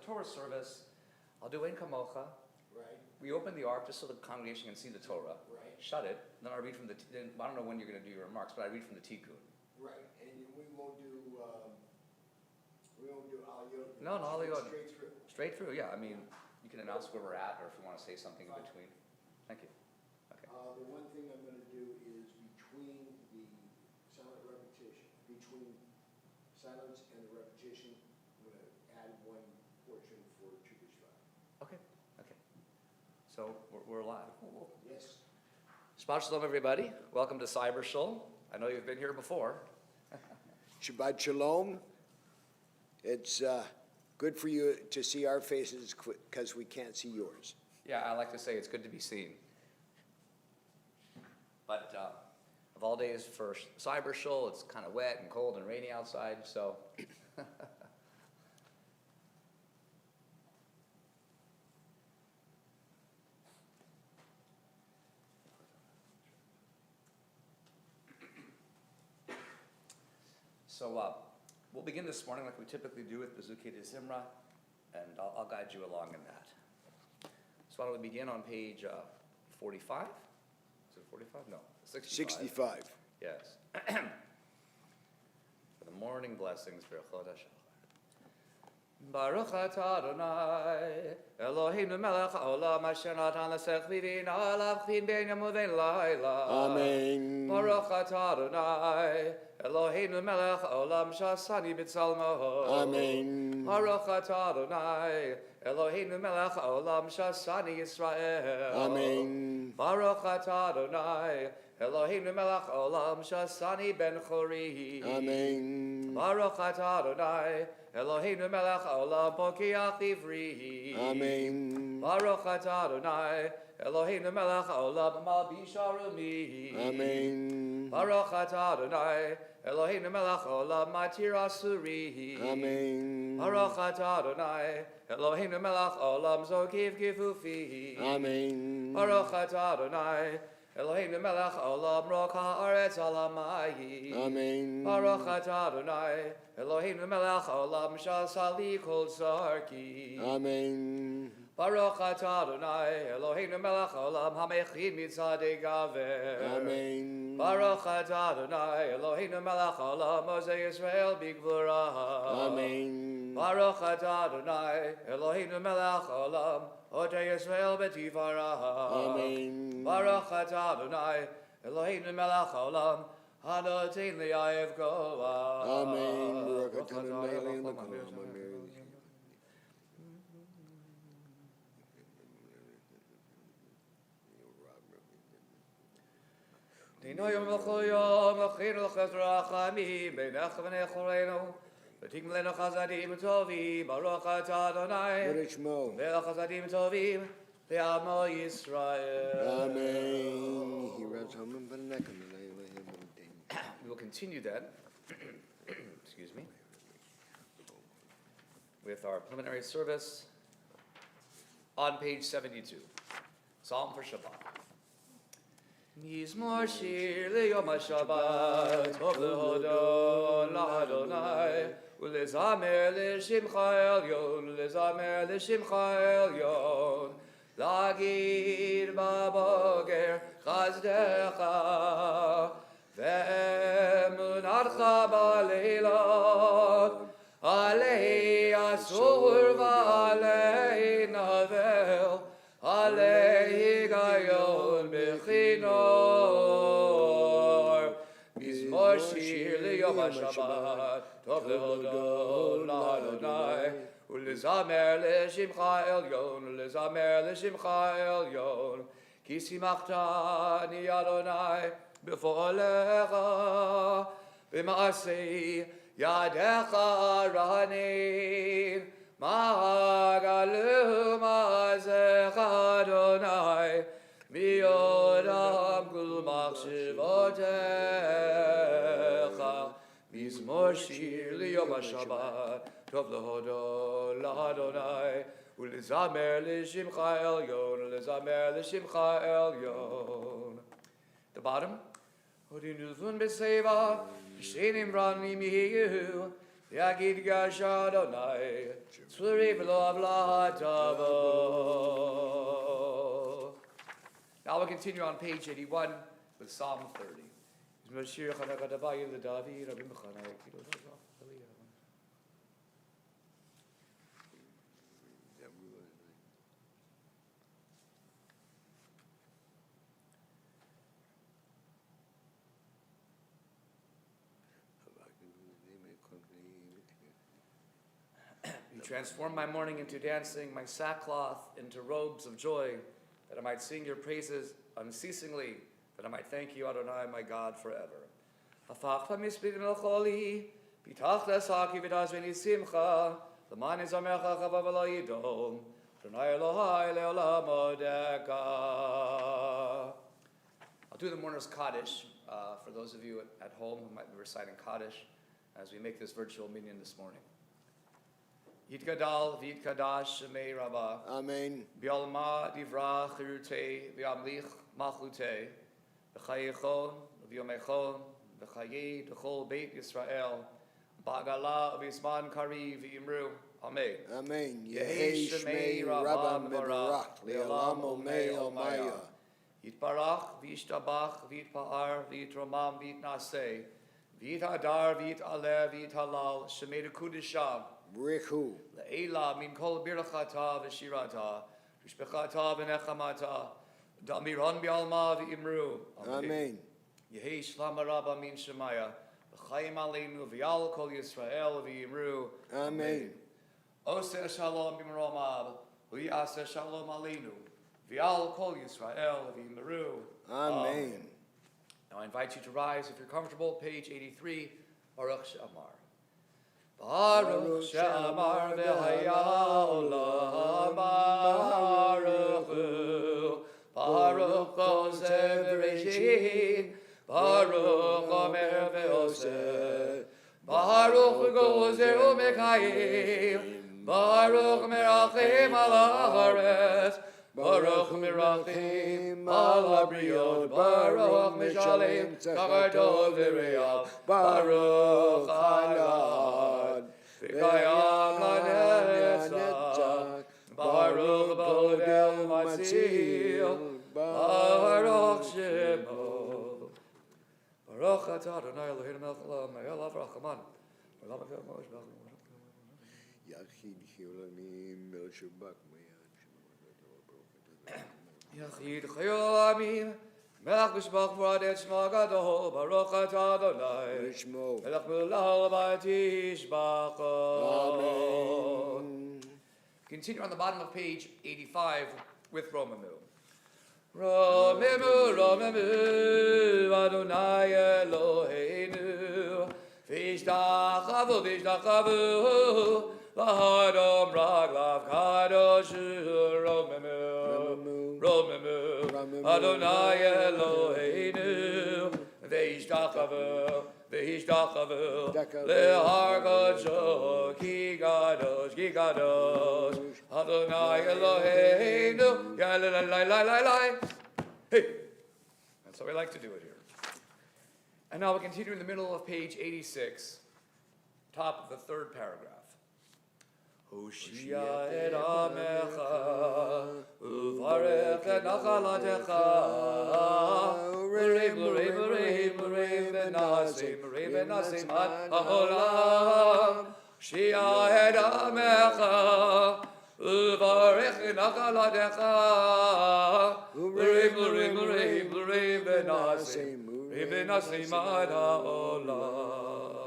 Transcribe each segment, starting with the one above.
Torah service, I'll do Ein Kamocha. Right. We open the ark just so the congregation can see the Torah. Right. Shut it. Then I read from the. Then, I don't know when you're going to do your remarks, but I read from the Tikkun. Right, and we won't do Aliyot. No, Aliyot. Straight through. Straight through, yeah. I mean, you can announce where we're at, or if you want to say something in Fine. between. Thank you. Okay. The one thing I'm going to do is between the silent repetition, between silence and the repetition, I'm going to add one portion for Tu B'Shvat. Okay. Okay. So we're live. Yes. Shabbat Shalom, everybody. Welcome to Cyber Shul. I know you've been here before. Shabbat Shalom. It's good for you to see our faces because we can't see yours. Yeah, I like to say it's good to be seen. But of all days for Cyber Shul, it's kind of wet and cold and rainy outside, so. So we'll begin this morning like we typically do with Bezukei de Zimra, and I'll guide you along in that. So why don't we begin on page 45? Is it 45? No, 65. 65. Yes. For the morning blessings, Berachot HaShachar. Baruch atah Adonai, Eloheinu melech haolam, asher natan l'sech vivin alav chin ben yom uvein layla. Amen. Baruch atah Adonai, Eloheinu melech haolam, shasani b'tzalmo. Amen. Baruch atah Adonai, Eloheinu melech haolam, shasani Yisrael. Amen. Baruch atah Adonai, Eloheinu melech haolam, shasani ben chori. Amen. Baruch atah Adonai, Eloheinu melech haolam, pokiach ivri. Amen. Baruch atah Adonai, Eloheinu melech haolam, malbish arumi. Amen. Baruch atah Adonai, Eloheinu melech haolam, matir asuri. Amen. Baruch atah Adonai, Eloheinu melech haolam, zokiv kifufi. Amen. Baruch atah Adonai, Eloheinu melech haolam, roch haaretz alamayim. Amen. Baruch atah Adonai, Eloheinu melech haolam, shasali kol tzarki. Amen. Baruch atah Adonai, Eloheinu melech haolam, hamechin mitzadei gaver. Amen. Baruch atah Adonai, Eloheinu melech haolam, Moshe Yisrael bigvura. Amen. Baruch atah Adonai, Eloheinu melech haolam, Otei Yisrael betivara. Amen. Baruch atah Adonai, Eloheinu melech haolam, Hanotein li'ayev goa. Amen. Baruch atah Adonai, Eloheinu melech haolam. Dino yom l'chol yom, l'chinu l'chaz rachamim, b'nech v'nei choreinu, v'tik m'lenu chazadim tovim, Baruch atah Adonai, Barishmo. v'el chazadim tovim, v'amo Yisrael. Amen. We will continue then, excuse me, with our preliminary service on page 72, Psalm for Shabbat. Mizmor shir liyom HaShabbat, tov lehodon la'Adonai, ulezamer l'shimcha elyon, ulezamer l'shimcha elyon, lagid baboger chazdecha, ve'emunatcha ba'leilot, alei asur v'alei navel, alei higayon bechinor, mizmor shir liyom HaShabbat, tov lehodon la'Adonai, ulezamer l'shimcha elyon, ulezamer l'shimcha elyon, ki simchtani Adonai b'folecha, b'maasei yadecha rahanin, Magalu ma'azecha Adonai, mi'odam kul machshivotecha, mizmor shir liyom HaShabbat, tov lehodon la'Adonai, ulezamer l'shimcha elyon, ulezamer l'shimcha elyon. The bottom, Odin Ulfun b'seva, Shenim ran mi'miyu, Yagid Gashadonai, Tzuriblo Avlatavo. Now we'll continue on page 81 with Psalm 30. You transform my mourning into dancing, my sackcloth into robes of joy, that I might sing your praises unceasingly, that I might thank you, Adonai, my God, forever. Hafachta mispid melcholi, pitachta saki v'dazveni simcha, l'man izamecha chava v'lo yidom, Adonai Elohai le'olam odeka. I'll do the mourner's Kaddish for those of you at home who might be reciting Kaddish as we make this virtual minyan this morning. Yitgadal v'yitkadash shemei Rabbah. Amen. Bialma divra chirute v'amlich machlute v'chayechon v'yomechon v'chaye d'chol beit Yisrael ba'gala v'isman kari v'imru. Amen. Amen. Yehei shemei Rabbah mevarach le'olam omei omaya. Yitbarach v'yishtabach v'yitpa'ar v'yitromam v'yitnaseh v'yitadar v'yitaleh v'yithalal shemei d'kudisham Richu. Le'ela min kol birchata v'shirata v'shpechata v'nechamata da'miron bi'alma v'imru. Amen. Yehi shlam rabba min shemaya v'chayim aleinu v'yal kol Yisrael v'imru. Amen. Oseh shalom b'mromav v'yaseh shalom aleinu v'yal kol Yisrael v'imru. Amen. Now I invite you to rise if you're comfortable. Page 83, Baruch She'amar. Baruch She'amar v'haya olam Baruch Hu. Baruch Oseh v'reshit. Baruch Omer v'oseh. Baruch Gozer u'mekayim. Baruch merachim al haaretz. Baruch mirachim al habriot. Baruch mishalem tachadot v'reyav. Baruch Adonai v'kayam lanetzach. Baruch bodel matzil. Baruch Shemo. Baruch atah Adonai Eloheinu melech haolam ha'elav rachamanu. Yachid Chiolamim Melchubak Yachid Chayolamim, Melech B'shmach V'adet Shma Gadol, Baruch Atah Adonai, Lishmo. Melech Mulal B'tishbachon. Amen. Continue on the bottom of page 85 with Romamu. Romamu, Romamu, Adonai Eloheinu, V'ishtachavu, V'ishtachavu, L'hadom raglav kadosh Romamu. Romamu, Adonai Eloheinu, Ve'ishtachavu, Ve'ishtachavu, Le'har Kadosh, Ki Kadosh, Adonai Eloheinu, Yalai. Hey, that's how we like to do it here. And now we continue in the middle of page 86, top of the third paragraph. Hoshia et amecha, uvarech et nachalatecha, urev v'nasim ad ha'olam. Hoshia et amecha, uvarech et nachalatecha, urev v'nasim ad ha'olam.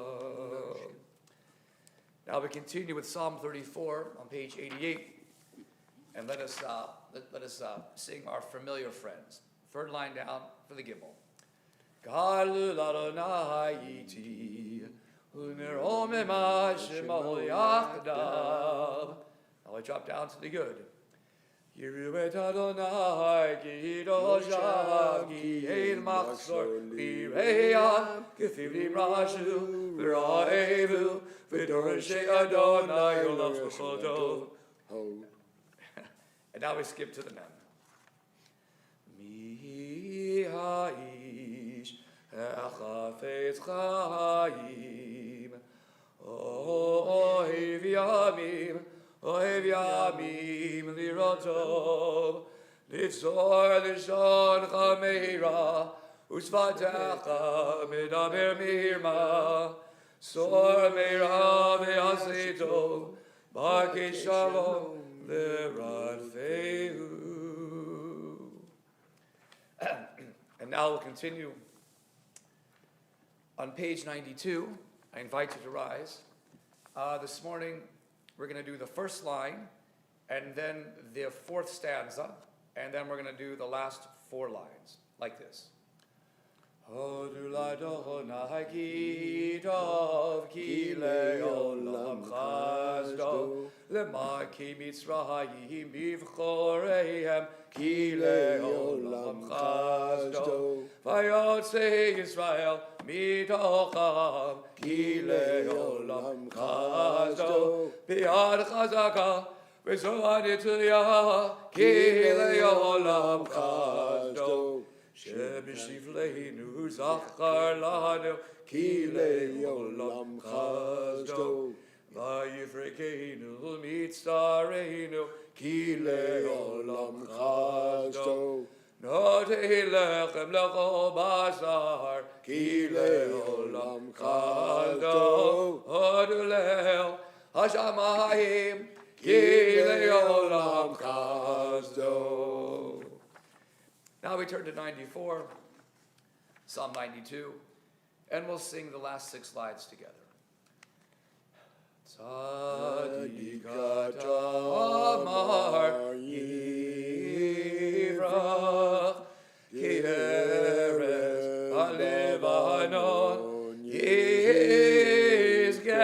Now we continue with Psalm 34 on page 88, and let us sing our familiar friends. Third line down for the gimel. Galul Adonai iti, u'nerom ema shemo yachdav. Now I drop down to the good. Yiru et Adonai kidoshav, ki ein machzor v'reya, k'fivlim rashu v'ra'evu, v'dorshei Adonai olam sh'chodov. And now we skip to the men. Mi ha'ish ha'chafetz chayim, Ohev yamim lirotov, litzor lishon chameira, usvatecha medaber mirma, sor meira ve'aseitov, barkei shalom leradfeu. And now we'll continue on page 92. I invite you to rise. This morning, we're going to do the first line, and then the fourth stanza, and then we're going to do the last 4 lines, like this. Adonai ki tov ki le'olam chazdo, lema ki mitzrayim bivchoreihem ki le'olam chazdo, vayotze Yisrael mitocham ki le'olam chazdo, biad chazaka v'zoad etzliah ki le'olam chazdo. Shebishivleinu zachar lanu ki le'olam chazdo, vayifrekeinu mitztareinu ki le'olam chazdo, notei lechem lecho basar ki le'olam chazdo, odulel hashamayim ki le'olam chazdo. Now we turn to 94, Psalm 92, and we'll sing the last 6 lines together. Tzadika tamar yivrach, ki eretz halevanon yizgeh,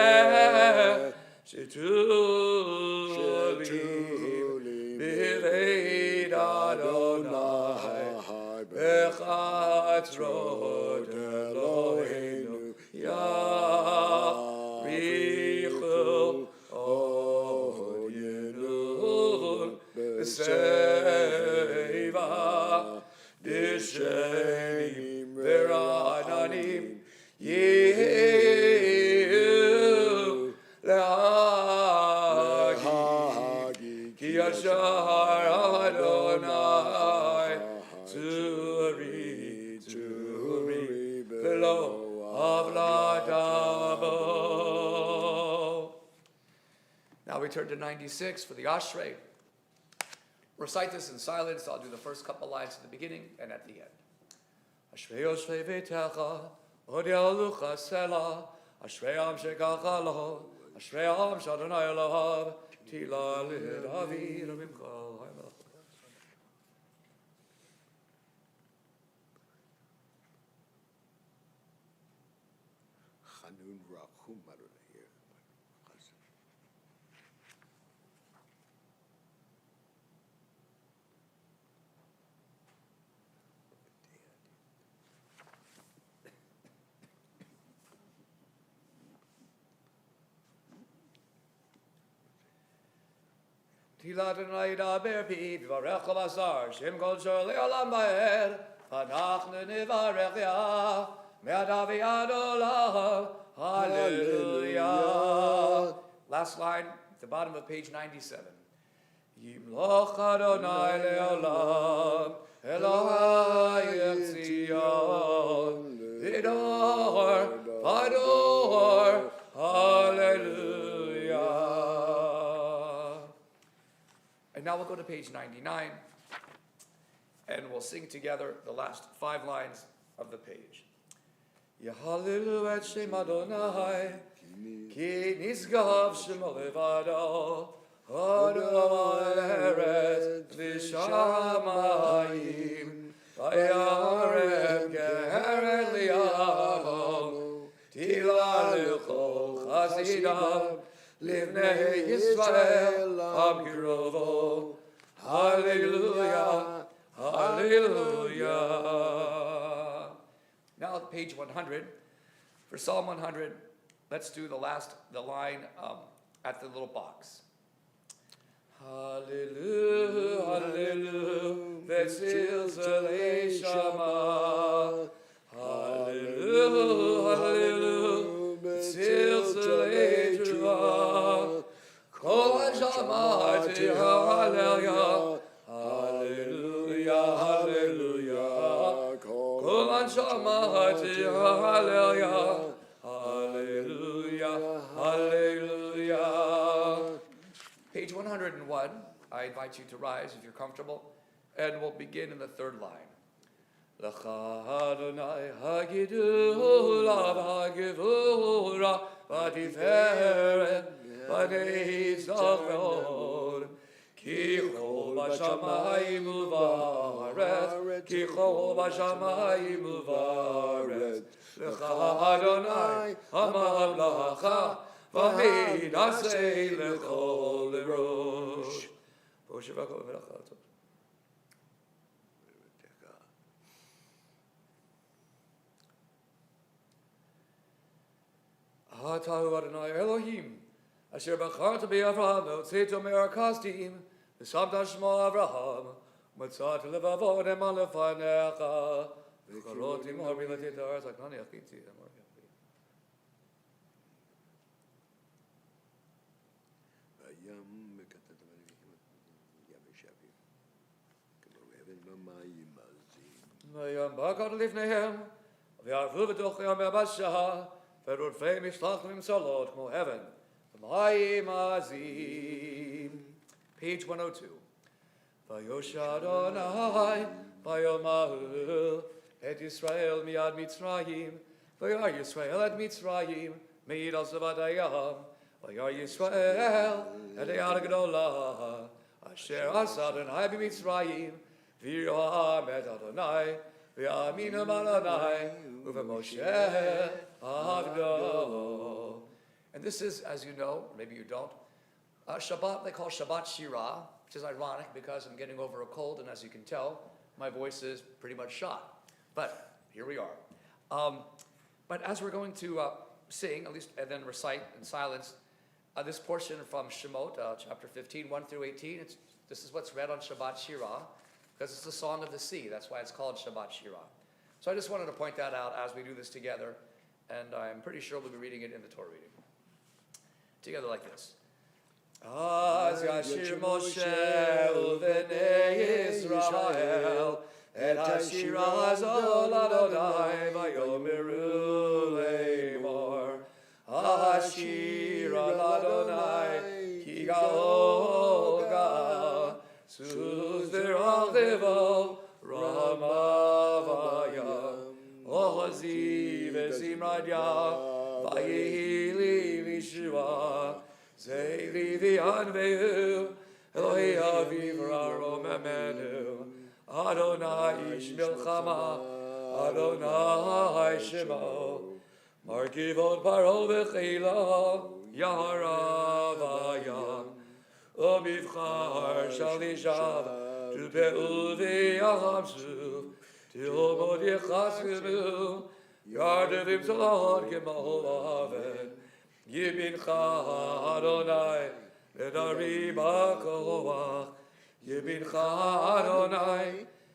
shetulim b'veit Adonai. Bechatzrot Eloheinu Yarichu Od Yedun B'Seiva D'Shenim V'Ra'ananim Yehu L'Hagi Ki Yashar Adonai Turi, below of Ladabo. Now we turn to 96 for the Ashrei. Recite this in silence. I'll do the first couple lines at the beginning and at the end. Ashrei Oshrei V'Techa, Od Yalucha Selah, Ashrei Am Shekacha Lo, Ashrei Am Shadonai Elohav, Tila L'David Amimcha. Tila Adonai daber pi v'varech l'basar shem kol shor le'olam ba'er v'anachnu nivarech ya me'adavi ad olam hallelujah. Last line at the bottom of page 97. Yimloch Adonai le'olam Elohai Tzion v'dor v'dor hallelujah. And now we'll go to page 99, and we'll sing together the last 5 lines of the page. Yehalilu et Shem Adonai, ki nisgav shemo levado, Adonai eretz v'shamayim, v'yarem keret li'avom, tila l'chol chasidav, Livnei Yisrael Am Kirovo. Hallelujah, hallelujah. Now at page 100, for Psalm 100, let's do the line at the little box. Hallelujah, hallelujah, Vetzil Zalei Shama. Hallelujah, hallelujah, Vetzil Zalei shamati, hallelujah, hallelujah, hallelujah. Kol shamati, hallelujah, hallelujah, hallelujah. Page 101, I invite you to rise if you're comfortable, and we'll begin in the third line. L'cha Adonai hagidula v'hagivura v'tiferet v'nei tzavod ki chol b'shamayim u'va'aretz ki chol b'shamayim u'va'aretz L'cha Adonai hamamlacha v'hinasei l'chol l'rosh. Atahu Adonai Elohim, asher b'charta b'Avraham, v'otzeto me'arkastim, v'sabta shmo Avraham, v'tzat levavod eman lefanecha, v'charoti morbi l'tet ha'aretz ha'knani achiti. V'yam b'akad lifnehem, v'yarvu v'tochim v'basha, V'rudfei mishlachim salot mo heaven. V'mayim azim. Page 102. Vayosh Adonai, vayomahu, et Yisrael miad Mitzrayim, vayar Yisrael et Mitzrayim, meid al zavadayam, vayar Yisrael et eyad gdolah, asher asa Adonai b'Mitzrayim, v'yirham et Adonai, v'yaminam Adonai, u'v'Moshe Avdo. And this is, as you know, maybe you don't, Shabbat, they call Shabbat Shirah, which is ironic because I'm getting over a cold, and as you can tell, my voice is pretty much shot. But here we are. But as we're going to sing, at least, and then recite in silence, this portion from Shemot, chapter 15, 1 through 18, this is what's read on Shabbat Shirah, because it's the song of the sea. That's why it's called Shabbat Shirah. So I just wanted to point that out as we do this together, and I'm pretty sure we'll be reading it in the Torah reading. Together like this. Az yashir Moshe u'vnei Yisrael et hashira azol Adonai vayomeru leimor hashira l'Adonai ki ga'oga suz v'rachevo ramavaya ozi v'zimradya vayihili v'shua Zeili v'yanveu, Elohi aviv raro memenu, Adonai ish milchama, Adonai shemo, Markivot paro v'chila, Yaharavaya, Omivchar shalishav, Tupe'u v'yahamsu, Tilmod yechaskebu, Yardevim salon k'mahovaven, Yibincha Adonai, Nedari B'Koach, Yibincha Adonai,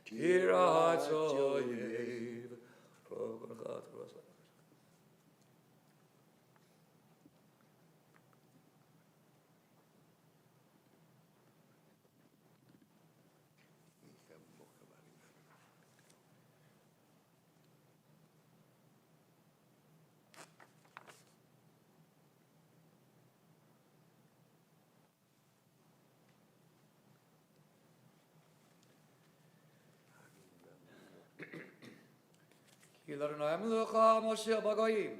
Kirat Zoyev. Ki l'Adonai Melucha Moshe B'Goyim,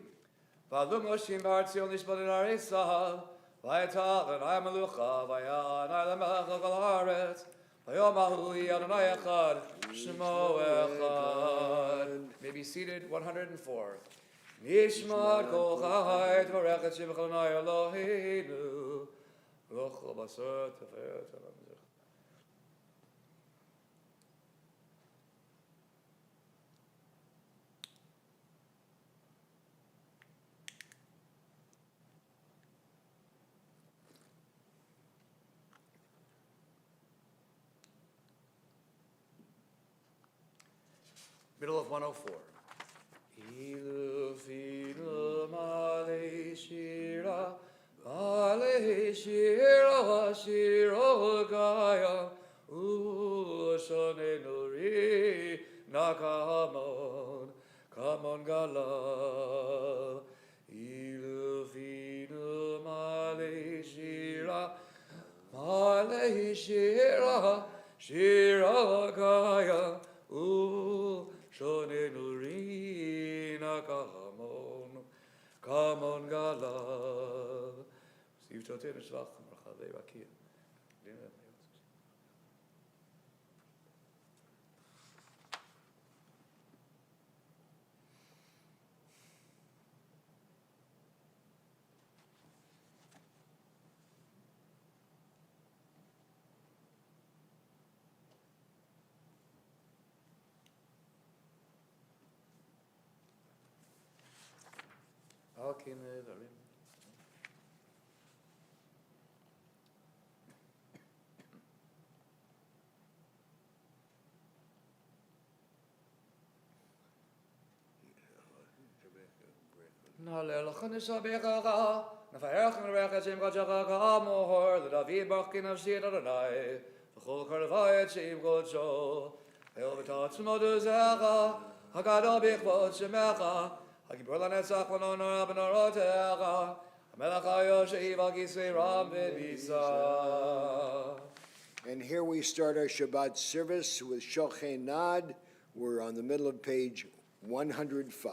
V'alu Moshe B'Artzion Nishbat Aretzav, V'ayta Adonai Melucha, V'yanai L'Melech Kol Haaretz, V'yomahu Adonai Echad, Shemo Echad. May be seated. 104. Nishmat Kol Chai Tvarechet Shemech Adonai Eloheinu, V'chol Basar Teferet Alam. Middle of 104. Ilu filu malei shira Ale shira shira gaya ushane nuri nakamon kamon gala ilufinu male shira shira gaya ushane nuri nakamon kamon gala. Steve Totin is wacht, maar ga weer wat hier. Okay, daarin. Nalelachan is abega, nafaerchen rechatzim gajagaga mohor, the David Bakin of Sid Adonai, the whole Karvayat Shim Gojo, Elvitat Smoduzega, Hagado Bikbot Shemecha, Hagiburla Netzakon or Abnorotega, Melakayo Shiva Giswe Ram Bisa. And here we start our Shabbat service with Shochenad. We're on the middle of page 105.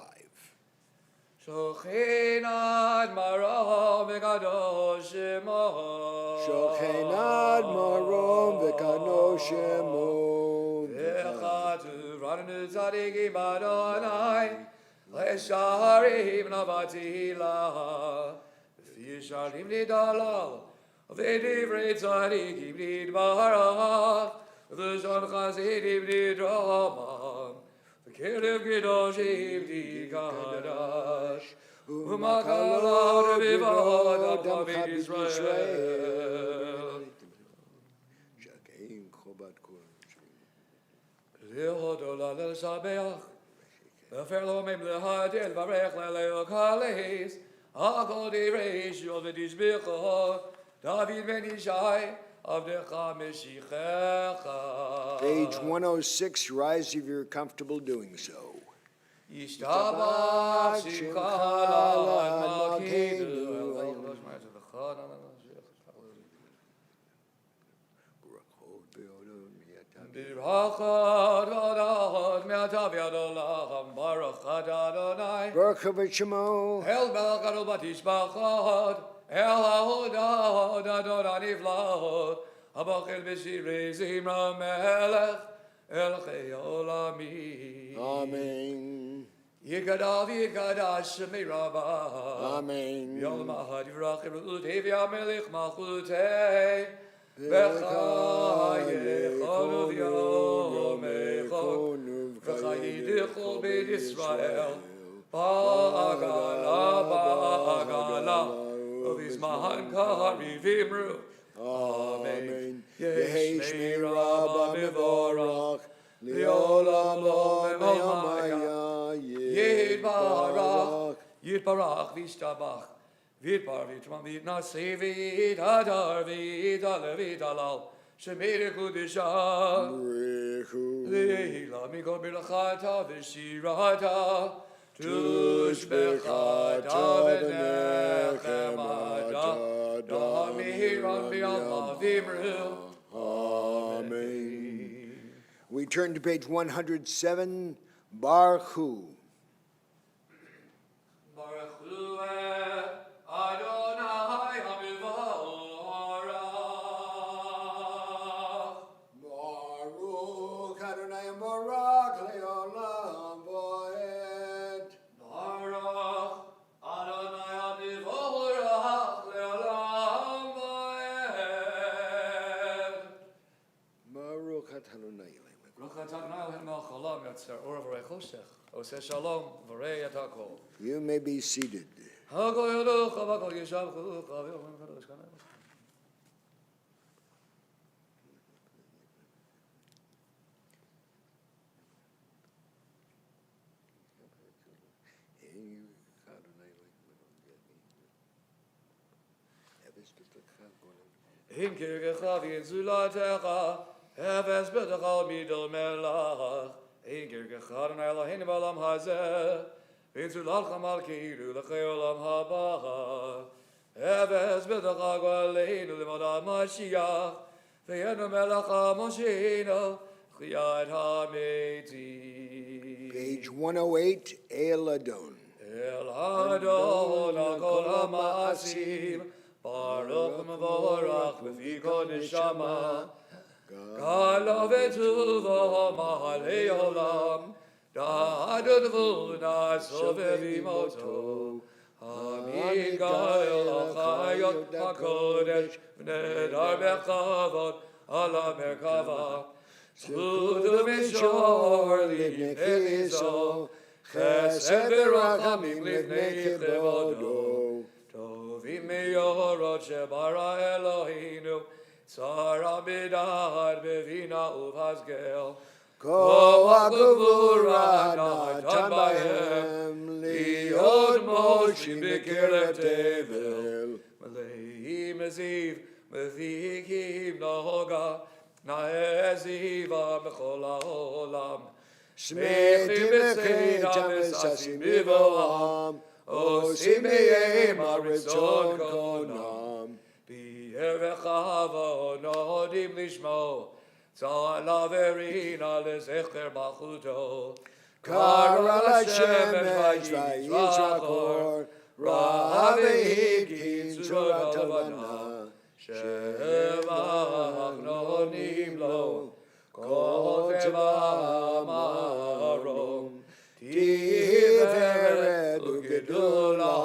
Shochenad Marom Vekadosh Shemo. Shochenad Marom Vekadosh Shemo. Vechatu Ranu Tzadiki Badonai. Lesharim Navatila. Visharim Nidalal. Vedivrei Tzadikim Nidbarach. V'shon Chazidim Nidramam. V'kerev Kedoshim Nidkadash. U'makalad V'vod David Israel. Lehodola L'Sabeach. V'ferlomim L'hadil V'rech L'Leo Kalis. Hakol Direish Yovedis Bichot. David ben Ishai, Avdecha Meshichecha. Page 106, rise if you're comfortable doing so. Yishtabach Shimcha La'ad Malkeinu. Birachad Vadad Me'atav Yad Olam Baruch Adonai. Baruch Shemo. El Melech Gadol Batishbachad. El Haodad Adonai Niflahot. Habachel B'shirei Zimra Melech El Chei Olami. Amen. Yikadav Yikadash Shemei Rabbah. Amen. Yom Mahad Yivrach Yerut Hevya Melech Malchutei. B'chayechonu v'yomechon. V'chayidichol Beit Yisrael. Ba'agala. V'izmahan k'harivimru. Amen. Yehi Shmei Rabbah Mevorach. Le'olam lo me'omaya. Yitbarach. Yitbarach v'ishtabach. Vidbar vitman vitnase vidadar vidal vidalal. Shemere kudisha. Le'ila mikol birachata v'shirata. Tushbechata v'nechemata. Damiran v'alma v'imru. Amen. We turn to page 107, Baruch Hu. Baruch Hu Adonai HaMevorach. Baruch Adonai Baruch Le'olam Voed. Baruch Adonai HaMevorach Le'olam Voed. Baruch Adonai. Baruch Adonai Melech Olam Yatzer Or V'rei Choshech Oseh Shalom V'rei Et HaKol. You may be seated. Hakol Yoducha V'akol Yishavchucha V'yom Kadosh Kanai. In kirkecha v'in zulatecha, efes b'techa midol melach. In kirkecha Adonai Eloheinu b'olam hazeh, v'in zulalcha malkeinu l'chei olam haba. Efes b'techa gwaleinu l'modad Mashiach, v'yenu melech ha-Mosheinu, chiyat ha-metim. Page 108, El Adon. El Adon HaKol HaMa'asim, Baruch Mevorach B'fikol Neshama, Gala V'tuvo Mahalei Olam, Da'adon V'una Sovev Imoto, Hamid Gael HaChayot HaKodesh, V'nedar B'chavod Ala Merkava, Zchudu Mishor Livnei Iso, Chesed v'rachamim livnei chevodo, tovim meyorot shebara Eloheinu, tzara b'dad b'vina uv'hasgel, koach ugvura natan b'hem, liot moshim b'kerev tevel, meleim eziv, mevikim noga, na'eziva b'chol ha'olam, Shmeichim b'cheitam v'sasim b'voam, osim b'yeim ha'ritzon konam, b'yer v'chava onodim lishmo, tzala v'rina lezecher malchuto, kara l'shemesh v'yizrachor, ra'ah v'higin tzura tavana, shevach nonim lo, Kol teva marom, tiveret ugedula,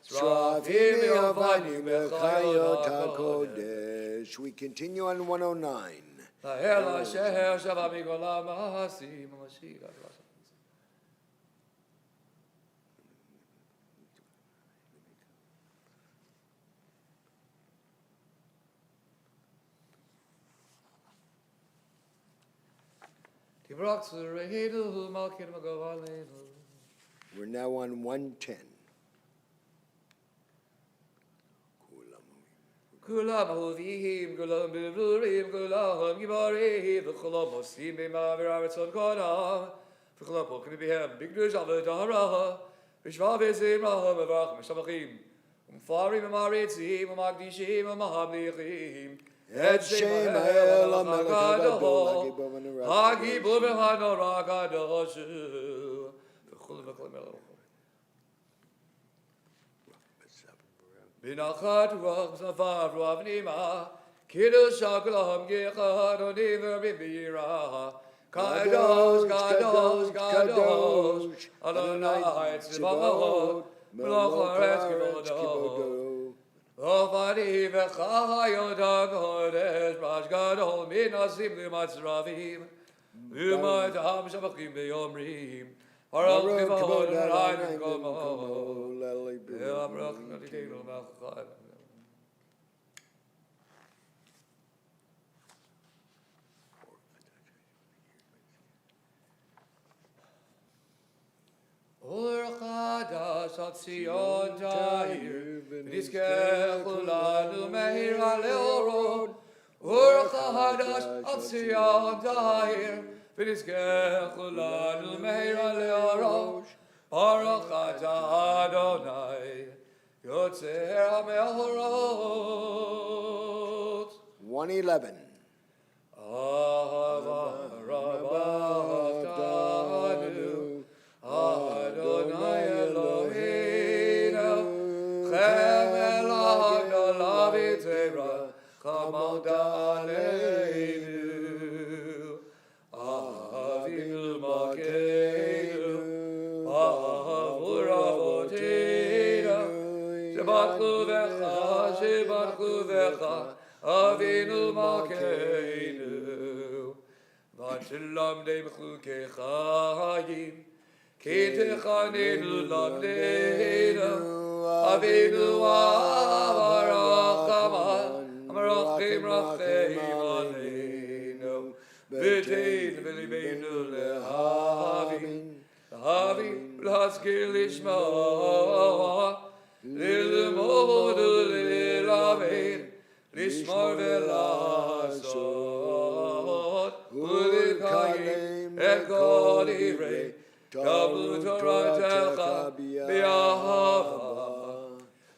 srafim yavanim v'chayot hakodesh. We continue on 109. Lahel asher shava mikolam ha'asim Mashiach. We're now on 110. Kulam hovihim, kulam bivlurim, kulam gibarim, v'chulam osim b'ma'avir ha'retzon konam, v'chulam pokim b'hem, b'gdush avadara, v'shvav ezimra, v'vrach m'shamachim, v'mfarim v'maritzim, v'magdishim, v'mahamlichim, Et Shem Ha'elam HaGadol, HaGibur v'Hanora HaKadosh, v'chul v'chol melech. B'nachat ruach v'safar ruach v'nima, kiddush ha'kulam gechad onim v'b'yira, Kadosh, Kadosh, Kadosh, Adonai Tziva'ot, Melech ha'aretz kivodo. Ofari v'chayot ha'kodesh, Rash gadol min asim l'matzravim, U'matam shavachim v'yomrim, Baruch kivod Adonai v'komo, Baruch natiteinu melchachai. Or chadash at Zion ta'ir, v'nizkeh kulanu meir ha'leorod. Or chadash at Zion ta'ir, v'nizkeh kulanu meir ha'leorod. Baruch atah Adonai, yotzer ha'me'orot. 111. Ahava rabbatanu, Adonai Eloheinu, Chem elach nolav yitzera, Chamal da'aleinu, Avinu malkeinu, Ba'avur avoteinu, Shebatchu v'cha, Avinu malkeinu, V'tilamdem chukei chayim, Kitechanenu lamdeinu, Avinu avaracham, Amarachim rachim aleinu, V'tein v'libeinu lehavin, Lehavin v'lhaskir lishma, Lilmod u'lil'amod, לכבד, לשמור ולעשות, ולקיים את כל דברי תלמוד תורתך באהבה.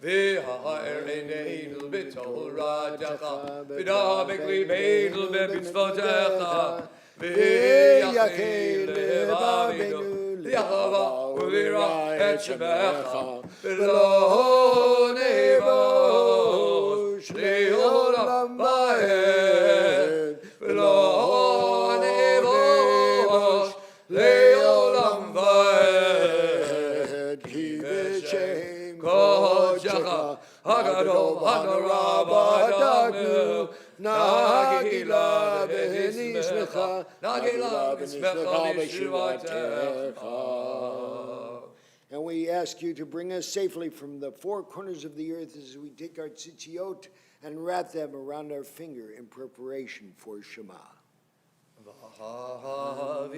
והאר עינינו בתורתך, ודבק ליבנו במצוותיך, ויחל לבבינו לאהבה וליראה את שמך, ולא נבוש לעולם ועד, ולא נבוש לעולם ועד, כי בשם קודשך הגדול הנורא בדקנו, נגילה ונשמחה, נגילה ונשמחה בישועתך. And we ask you to bring us safely from the four corners of the earth as we take our tzitziot and wrap them around our finger in preparation for Shema. V'havienu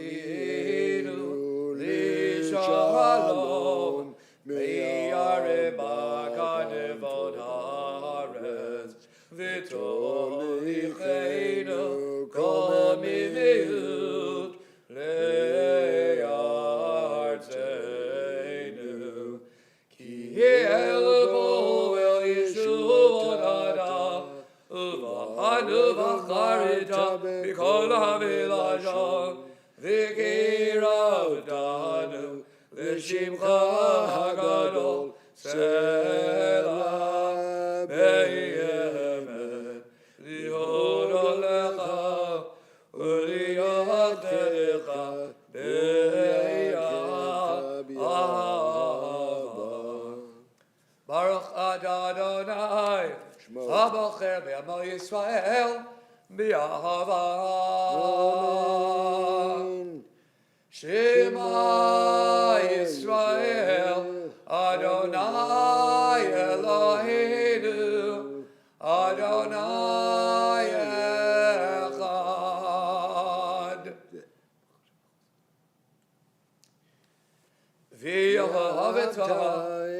l'shalom me'areh b'kanevot haaretz v'tolicheinu kol miut le'artzeinu ki el bo el yeshuvot adam uv'hanu v'charita b'kol ha'vilashon v'kiravdanu l'shimcha hagadol selah be'emet li'od olecha u'li'atecha be'ahava. Baruch Adonai Habocher be'amo Yisrael be'ahava. Shema Yisrael Adonai Eloheinu Adonai Echad. V'yohaveta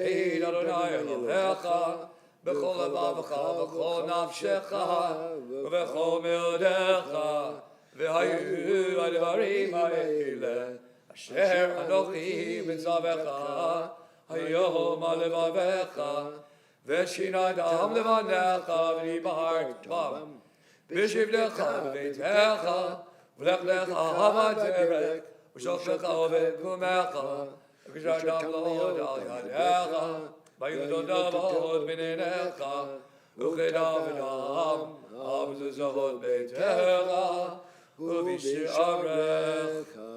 Eid Adonai Elohecha b'chol levavecha v'chol nafshecha v'chol mildecha v'hayu advarim ha'ele asher anochi mitzavecha hayom alevavecha v'shinadam levanecha v'nibahart bam v'shivnecha v'beitecha v'lech lecha hamaderek v'shochtecha v'kumecha v'shadam lod al yadecha v'yudodavod b'neinecha v'chedav v'dam v'zezavod beitecha v'visharecha.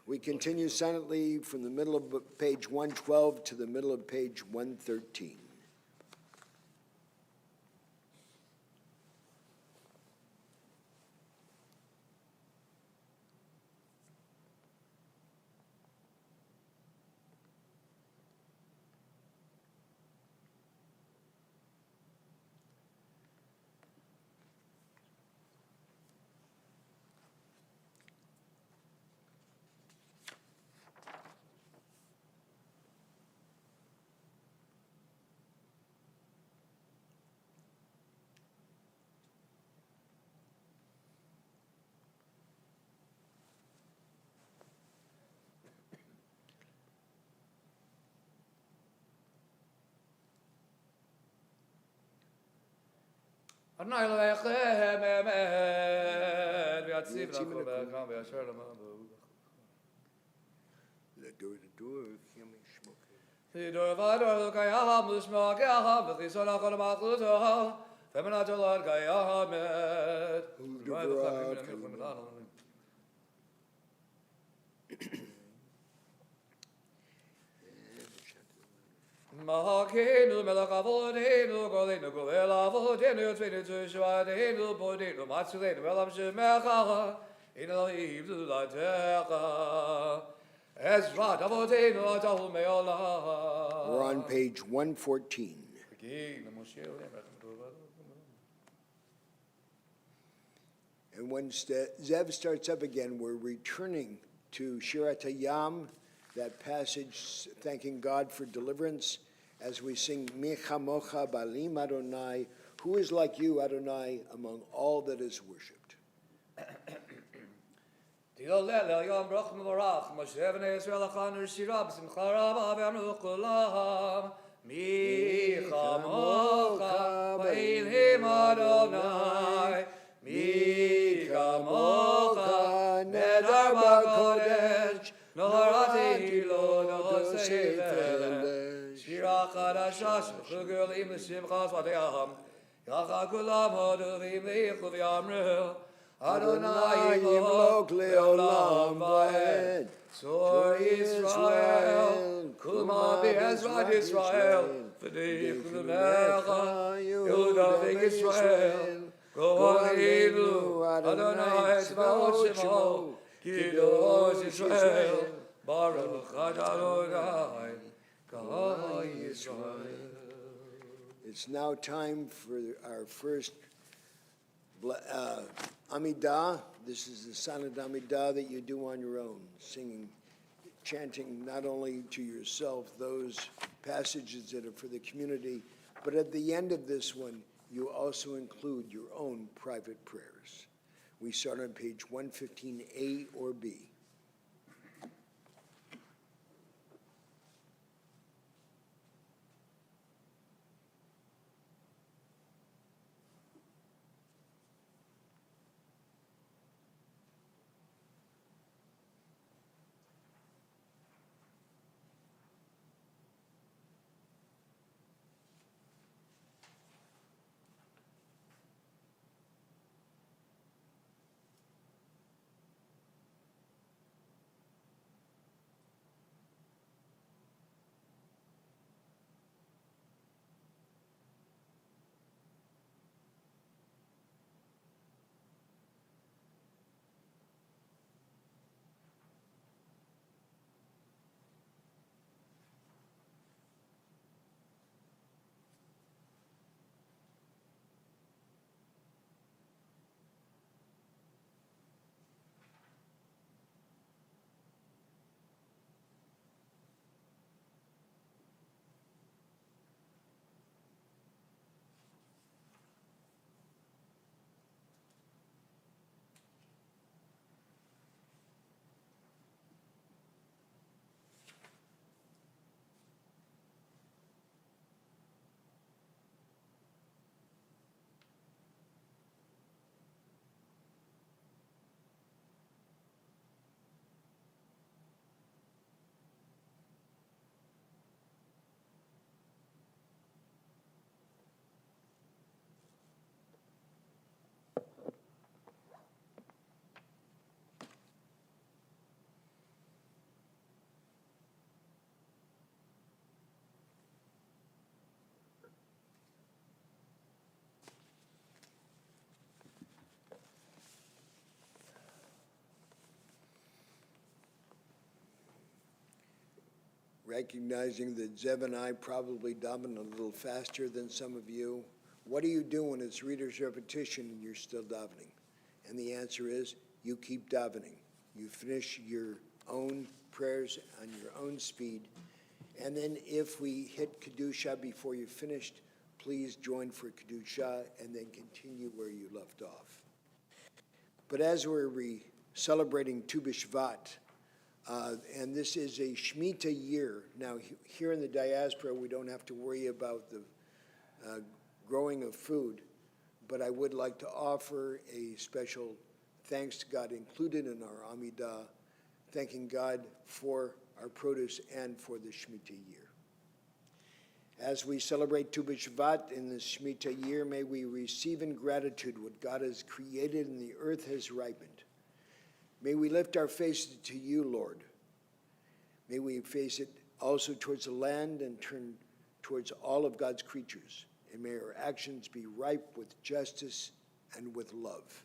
We continue silently from the middle of page 112 to the middle of page 113. Adonai Elohechem emet v'yatziv l'chol v'yasher l'mabu v'dor v'ador l'kayam l'shma kayam v'chison l'chol malchuto v'emanat olad kayamet Mahakenu melech avodeinu golenu golel avodeinu yotzveinu tzushadeinu bodeinu matzuleinu elam shemecha inu la'iv zulatecha Ezra avodeinu atahu me'olam. We're on page 114. And when Zev starts up again, we're returning to Shirat HaYam, that passage thanking God for deliverance, as we sing Mi Chamocha Balim Adonai, who is like you, Adonai, among all that is worshipped. Tiyolele yom brach mevorach, Moshe v'nei Yisrael achan shira b'simcha rabba v'yamru kulam. Mi chamocha b'elim Adonai, mi chamocha nedar b'kodesh, norati lo nosei v'elesh. Shira chadasha sh'chugulim l'simchas v'ateyam, yacha kulam hoduvim lichu v'yamru, Adonai yimlok leolam va'ed. Tzor Yisrael, Kulma be'ezrat Yisrael, V'dich l'mecha, Yehuda v'Yisrael, Kohainu, Adonai tzvaot shemo, Kidosh Yisrael, Baruch Adonai, Kah Yisrael. It's now time for our first Amidah. This is the silent Amidah that you do on your own, singing, chanting not only to yourself those passages that are for the community, but at the end of this one, you also include your own private prayers. We start on page 115A or B. Recognizing that Zev and I probably daven a little faster than some of you, what do you do when it's reader's repetition and you're still davening? And the answer is, you keep davening. You finish your own prayers on your own speed. And then if we hit Kedusha before you finished, please join for Kedusha and then continue where you left off. But as we're celebrating Tu B'Shvat, and this is a Shemitah year. Now, here in the diaspora, we don't have to worry about the growing of food, but I would like to offer a special thanks to God included in our Amidah, thanking God for our produce and for the Shemitah year. As we celebrate Tu B'Shvat in the Shemitah year, may we receive in gratitude what God has created and the earth has ripened. May we lift our faces to you, Lord. May we face it also towards the land and turn towards all of God's creatures. And may our actions be ripe with justice and with love.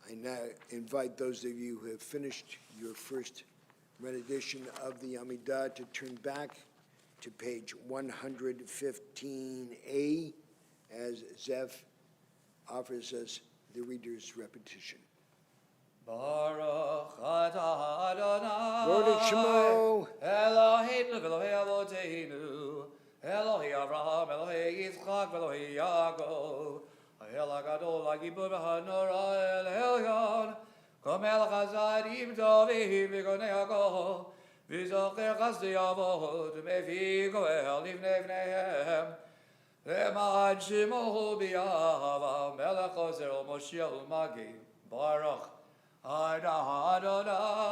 I now invite those of you who have finished your first rendition of the Amidah to turn back to page 115A as Zev offers us the reader's repetition. Baruch atah Adonai. Lord Shemo. Eloheinu v'Elohei Avoteinu. Elohei Avraham, Elohei Yitzchak, Elohei Yaakov. El HaGadol, HaGibur v'Hanora, El Elyon. Kom El Chazadim Tovim v'Gonei HaGol. V'Zocher Chasdei Avot, Mevi Goel Livnei Vneihem. Le'man Shemo B'Yahava, Melech Ozer Moshiach U'Magin. Baruch Adonai.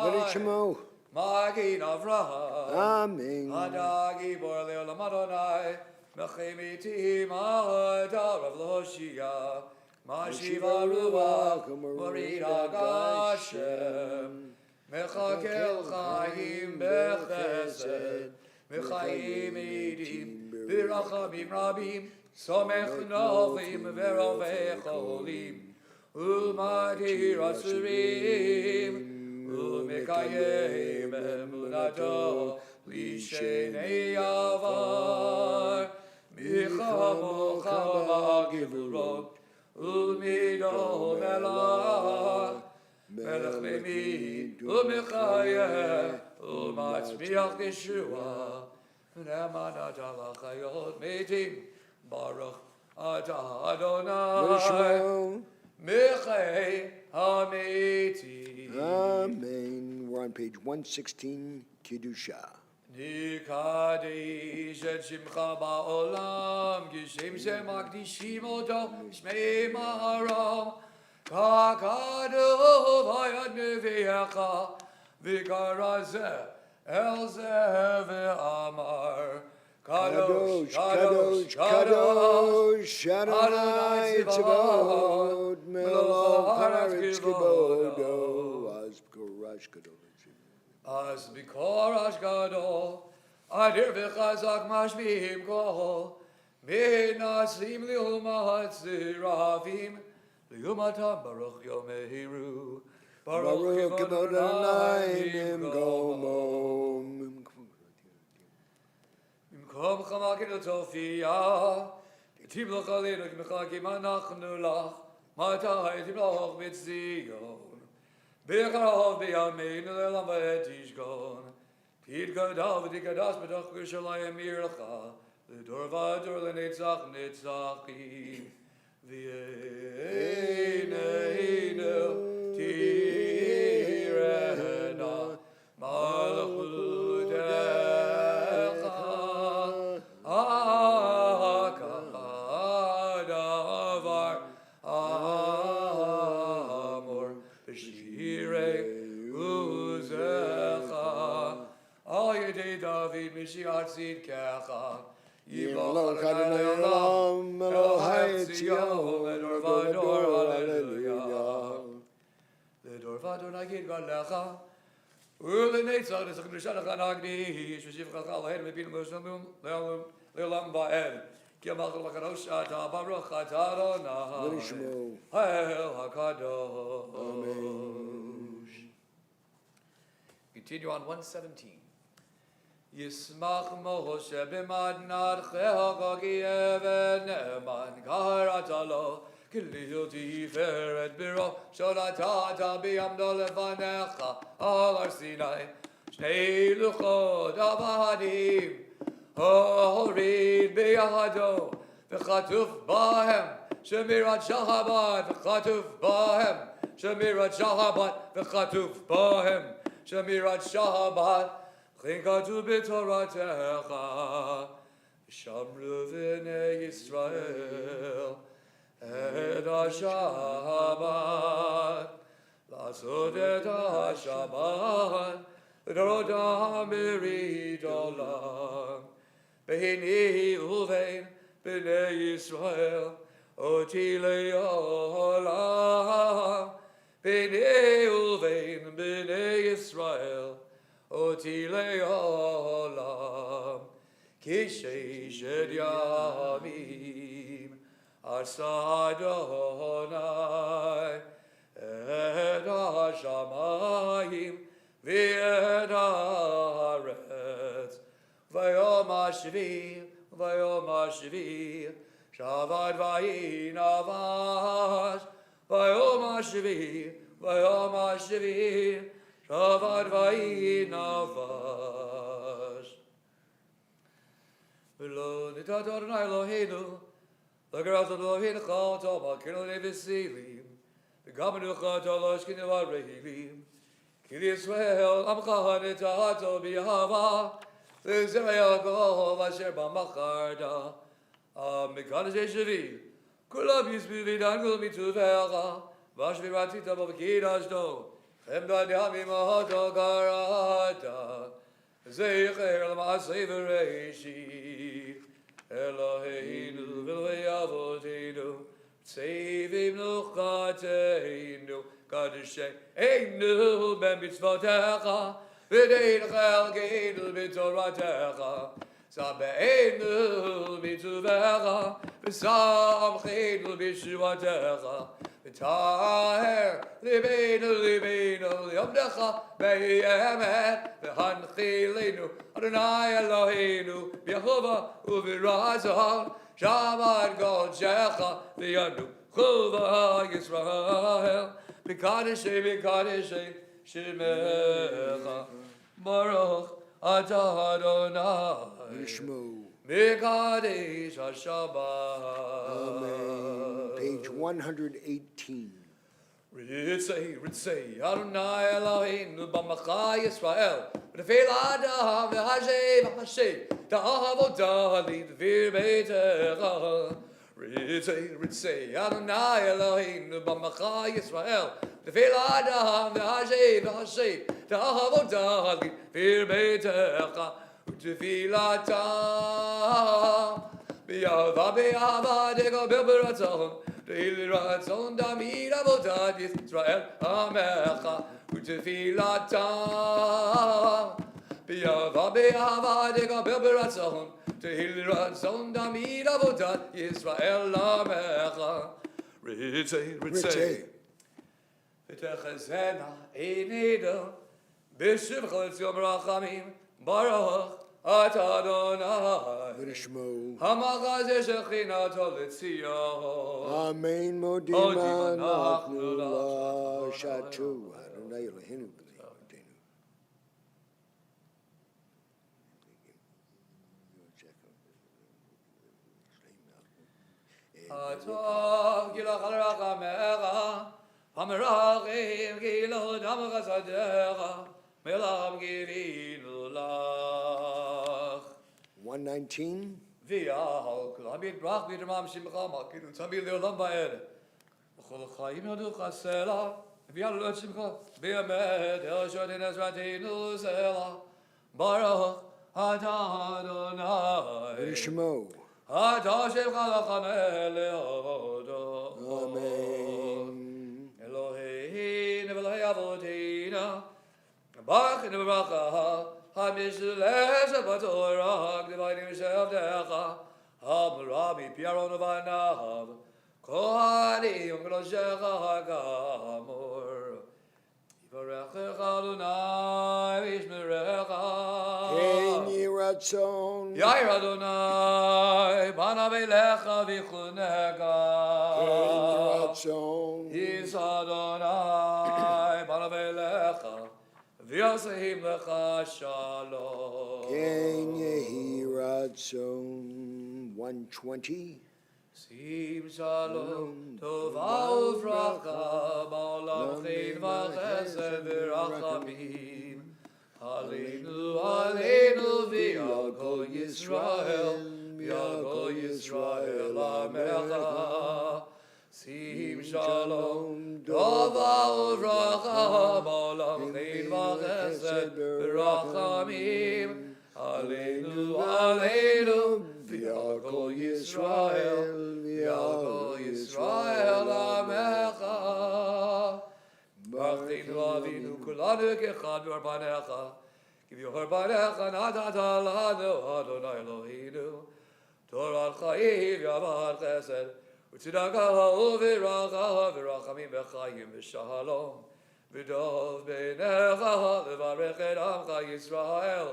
Lord Shemo. Magin Avraham. Amen. Adagi Bor Leolam Adonai. Mechemiti Ma'adarav Loshia. Mashiva Ruach. Morida Gashem. Mechakel Chaim Bechesed. Mechaim Edim. Birachamim Rabim. Somech Novim Verovech Olim. Umadir Asurim. Umekayim Emunato. Lishenei Avar. Michamocha Givurot. Ulmido Melach. Melech Lemid. Umechayeh. Umatzmiach Yeshua. Nemanat Alachayot Metim. Baruch Atah Adonai. Mechei HaMetim. Amen. We're on page 116, Kiddusha. Nikadesh et Shimcha ba'olam, Kishem shemakdishim oto, Shmei Maharam, Kakadu v'yad nevi'echa, V'karazeh el zeh ve'amar, Kadosh, Kadosh, Kadosh, Adonai Tzivot, Melech Haaretz Kibodo, Az B'korash Gadol. Az B'korash Gadol, Adir v'chazak mashmim kol, Minasim li'umat ziravim, Li'umatam Baruch Yomehiru, Baruch Adonai Nimgomo. Kom chamakin utofia, Tim lochalinu k'mechakim anachnu lach, Matai tim loch mitzion, B'charov b'yameinu le'lam v'etishgon, Pid gadal v'dikadas b'toch Yerushalayim mircha, L'dor v'ador l'netzach netzachim, V'yeneinu tirena, Malchutecha, Akadavar Amor B'shirei Uzecha Al Yedei David Mishiach Tzidkecha Yimloch Adonai Olam Elohai Tzion Ledor Vador Hallelujah Ledor Vador Nagid Galecha Ulenetzach Netzach Nushanach Anagdi Shvishivchach Alhed Mepin Muslimum Leolam Ba'ed Ki Amalchel V'Kadosh Ata Baruch Ata Adonai Ha'el HaKadosh. Continue on 117. Yismach Moshe b'madnat Chel Gogiev Ne'eman Karatalo Kilil Tiferet Biro Sholatata B'yamdo Lefanecha Al Har Sinai Shnei Luchot Avadim Horid B'yahado V'chatuf Bahem Shemirat Shahabat V'chatuf Bahem Shemirat Shahabat V'chatuf Bahem Shemirat Shahabat Chinkatu B'Toratecha Shamru V'nei Yisrael Et HaShabbat Lasod et HaShabbat L'Rodam Berit Olam B'hini Uvein B'nei Yisrael Oti Le'olam B'nei Uvein B'nei Yisrael Oti Le'olam Kishesh et Yamim Asa Adonai Et HaShamayim V'et haaretz V'yom hashvi Shavad v'yin avash V'yom vayom hashivim, shavad vayinavash. V'lo nitat Adonai Eloheinu, l'geras Eloheinu chal toma, kino nevisilim, v'gamenu chal tolosh kino varehilim, ki Yisrael amcha nitato b'yahava, l'Yisrael kol asher b'macharda, Mekadosh Yeshavi, kulam yisbu v'dan kul mituvecha, v'ashvi ratita b'v'kidashdo, chemda dami mahato garata, Zecher l'maaseh v'reishi, Eloheinu v'eloi avoteinu, tzevim nuchateinu, kadesheinu b'mitzvotecha, v'dein chelkeinu b'toratecha, Sabeinu b'tuvecha, v'samcheinu b'shuvatecha, v'taher libeinu li'omdecha be'emet, v'hanchilenu Adonai Eloheinu b'Yehovah u'v'razon, shabbat kodeshecha v'yanu chuva Yisrael, v'kadeshei shemecha, Baruch Atah Adonai, Yishmo. Mekadesh HaShabbat. Amen. Page 118. Ritzei, Adonai Eloheinu b'macha Yisrael, v'nefel Adam v'hashem, ta'avodah li v'vir beitecha. Ritzei, Adonai Eloheinu b'macha Yisrael, v'nefel Adam v'hashem, ta'avodah li v'vir beitecha. U'tefilatam b'yava dego b'beratzon, Ratzon damid avodat Yisrael Amecha u'tefilatam b'yava dego b'beratzon, Ratzon damid avodat Yisrael Amecha. Ritzei v'techazena einedo b'shivcha l'tzion b'rachamim Baruch Atah Adonai Yishmo. Hamachazeh shechinato l'tzion. Amen. Modima nachnu la shatu. Adonai Eloheinu b'leivotenu. Atah gilach al rachamecha, hamerachim gilot hamachasadecha, melam givinu lach. 119. V'yahal k'lamid brach b'dramam shimcha makidu tzamid le'olam ba'ed. V'chol chayim yaducha sela, v'yahal lot shimcha b'yamed el shotin ezratenu sela. Baruch Atah Adonai. Yishmo. Atah shemcha lachameh le'odo. Amen. Eloheinu v'Eloi avoteinu, Baruchinu v'bracha, HaMishleh Shabbatorah, G'divayim Shavdecha, HaMrami Piaron Vanav, Kohanim G'noshecha HaGamor, Yivarechecha Adonai V'yishmerecha, Ken Yiratzon. Yair Adonai, Banav Elecha Ken V'chuneka, Yiratzon. Yis Adonai, Banav Elecha, V'yosehim lecha shalom. Ken Yiratzon. 120. Sim shalom, tova uvracha, ba'olam chen v'chesed v'rachamim. Aleinu, aleinu, v'yal kol Yisrael, v'yal kol Yisrael amecha. Sim shalom, tova uvracha, ba'olam chen v'chesed v'rachamim. Aleinu, aleinu, v'yal kol Yisrael, v'yal kol Yisrael amecha. Baruchinu Avinu kulanu kechad v'arbanecha, kivyo harbanecha natata lanu Adonai Eloheinu. Torah chayim v'yavar chesed, u'tzedakah u'v'racha v'rachamim v'chayim v'shalom. V'dov b'necha levarech et amcha Yisrael,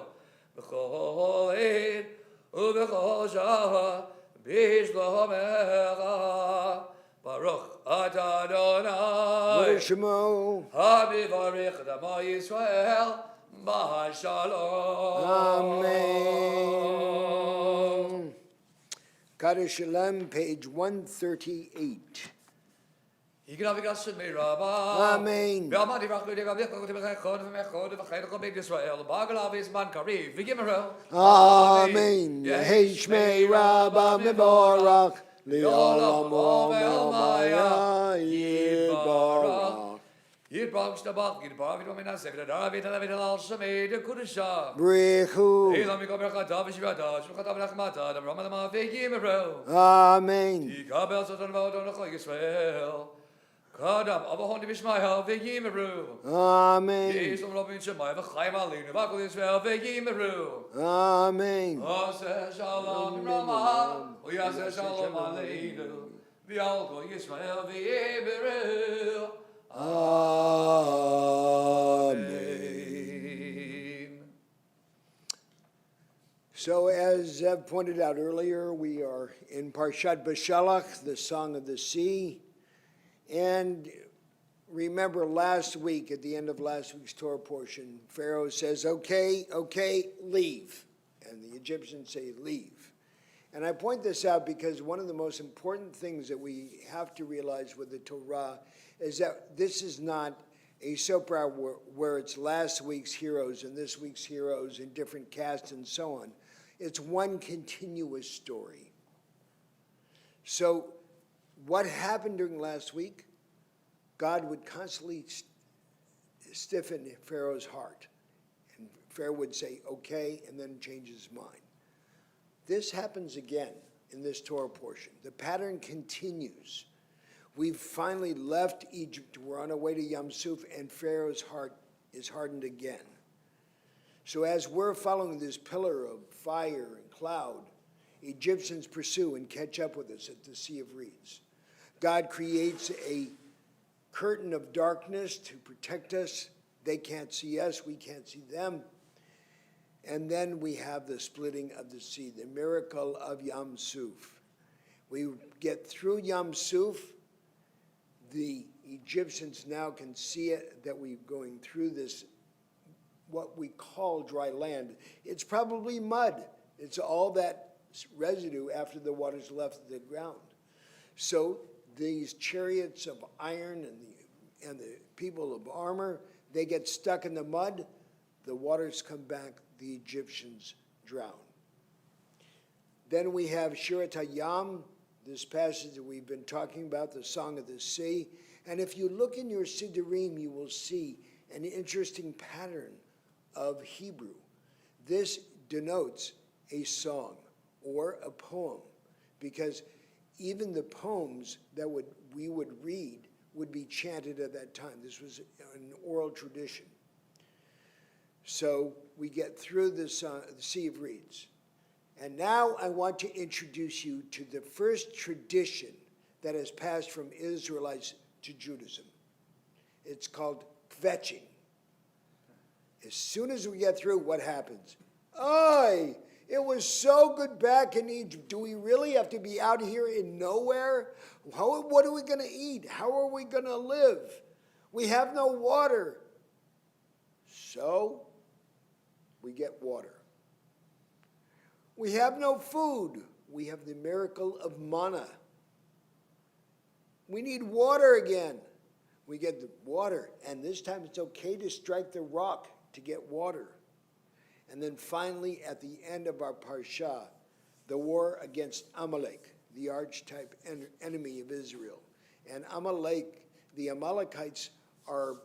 b'chol ed u'b'chol shah b'shlomecha. Baruch Atah Adonai Shemo. Habivarech Dama Yisrael B'Shalom. Amen. Kaddish Shalem, page 138. Amen. Amen. Yehi Shmei Rabba Mevorach, Li'olam Omer Yidbarach. Yidbarach Shtabach, Yidbarach Vidom Menaseh, Vidadar Vidal Vidal Al Shemei De Kudusha. Brechu. Elam Yikom Berachatav V'Shivatav, Shvachatav V'Nachmatav, Avram Adama V'Yimero. Amen. Yikabel Sotan V'Odon L'Chol Yisrael. Kadam Avahon V'Shmaya V'Yimero. Amen. Yisrael Robin Shemaya V'Chaim Alinu V'Akol Yisrael V'Yimero. Amen. Aseh Shalom Rama, Uyaseh Shalom Aleinu, V'Yalkol Yisrael V'Yimero. Amen. So as Zev pointed out earlier, we are in Parshat Bashalach, the Song of the Sea. And remember last week, at the end of last week's Torah portion, Pharaoh says, okay, leave. And the Egyptians say, leave. And I point this out because one of the most important things that we have to realize with the Torah is that this is not a soap opera where it's last week's heroes and this week's heroes in different casts and so on. It's one continuous story. So what happened during last week? God would constantly stiffen Pharaoh's heart. And Pharaoh would say, okay, and then change his mind. This happens again in this Torah portion. The pattern continues. We've finally left Egypt. We're on our way to Yam Suf, and Pharaoh's heart is hardened again. So as we're following this pillar of fire and cloud, Egyptians pursue and catch up with us at the Sea of Reeds. God creates a curtain of darkness to protect us. They can't see us, we can't see them. And then we have the splitting of the sea, the miracle of Yam Suf. We get through Yam Suf. The Egyptians now can see it, that we're going through this, what we call dry land. It's probably mud. It's all that residue after the waters left the ground. So these chariots of iron and the people of armor, they get stuck in the mud. The waters come back. The Egyptians drown. Then we have Shirat HaYam, this passage that we've been talking about, the Song of the Sea. And if you look in your Siddurim, you will see an interesting pattern of Hebrew. This denotes a song or a poem, because even the poems that we would read would be chanted at that time. This was an oral tradition. So we get through the Sea of Reeds. And now I want to introduce you to the first tradition that has passed from Israelites to Judaism. It's called kvetching. As soon as we get through, what happens? It was so good back in Egypt. Do we really have to be out here in nowhere? What are we going to eat? How are we going to live? We have no water. So we get water. We have no food. We have the miracle of manna. We need water again. We get the water, and this time it's okay to strike the rock to get water. And then finally, at the end of our parsha, the war against Amalek, the archetype enemy of Israel. And Amalek, the Amalekites are,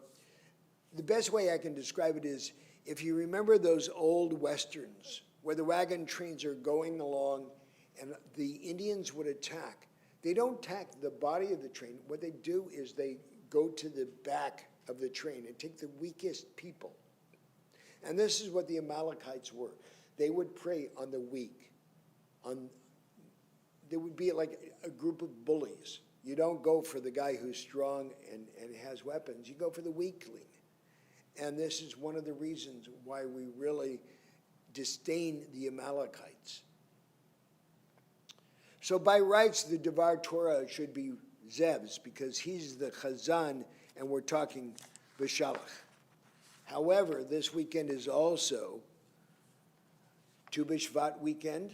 the best way I can describe it is, if you remember those old westerns where the wagon trains are going along and the Indians would attack, they don't attack the body of the train. What they do is they go to the back of the train and take the weakest people. And this is what the Amalekites were. They would prey on the weak. They would be like a group of bullies. You don't go for the guy who's strong and has weapons. You go for the weakling. And this is one of the reasons why we really disdain the Amalekites. So by rights, the Devar Torah should be Zev's, because he's the Chazan and we're talking B'Shalach. However, this weekend is also Tu B'Shvat weekend.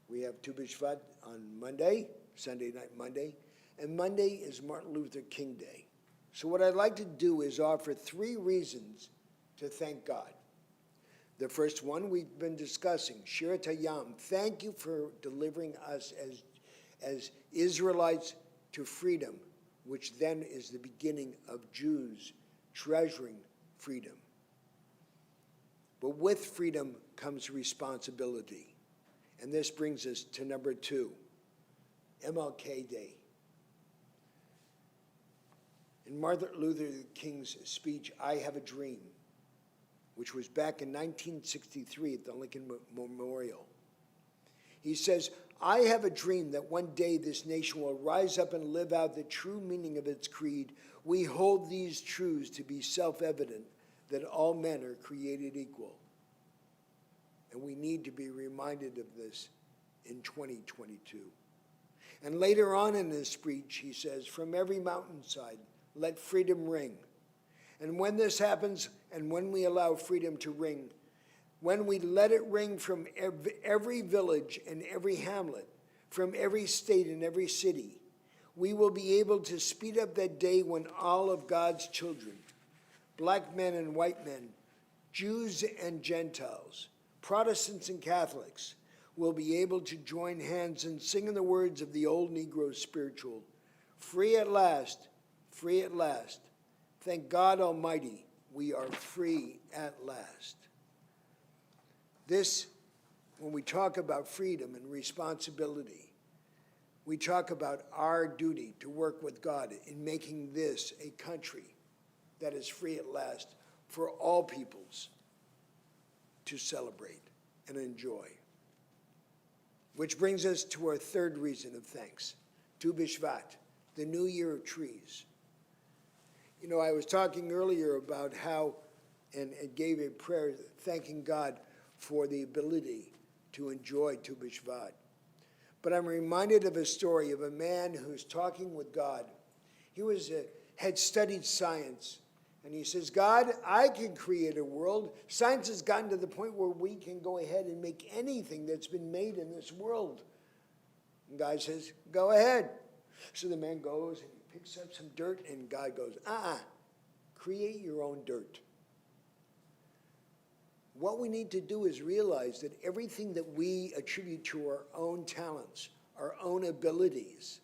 We have Tu B'Shvat on Monday, Sunday night Monday, and Monday is Martin Luther King Day. So what I'd like to do is offer 3 reasons to thank God. The first one we've been discussing, Shirat Hayam. Thank you for delivering us as Israelites to freedom, which then is the beginning of Jews treasuring freedom. But with freedom comes responsibility. And this brings us to number 2, MLK Day. In Martin Luther King's speech, I Have a Dream, which was back in 1963 at the Lincoln Memorial, he says, I have a dream that one day this nation will rise up and live out the true meaning of its creed. We hold these truths to be self-evident, that all men are created equal. And we need to be reminded of this in 2022. And later on in his speech, he says, from every mountainside, let freedom ring. And when this happens, and when we allow freedom to ring, when we let it ring from every village and every hamlet, from every state and every city, we will be able to speed up that day when all of God's children, black men and white men, Jews and Gentiles, Protestants and Catholics, will be able to join hands and sing in the words of the old Negro spiritual, free at last, free at last. Thank God Almighty, we are free at last. This, when we talk about freedom and responsibility, we talk about our duty to work with God in making this a country that is free at last for all peoples to celebrate and enjoy. Which brings us to our 3rd reason of thanks, Tu B'Shvat, the New Year of Trees. You know, I was talking earlier about how, and gave a prayer thanking God for the ability to enjoy Tu B'Shvat. But I'm reminded of a story of a man who's talking with God. He had studied science, and he says, God, I can create a world. Science has gotten to the point where we can go ahead and make anything that's been made in this world. And God says, go ahead. So the man goes and he picks up some dirt, and God goes, create your own dirt. What we need to do is realize that everything that we attribute to our own talents, our own abilities,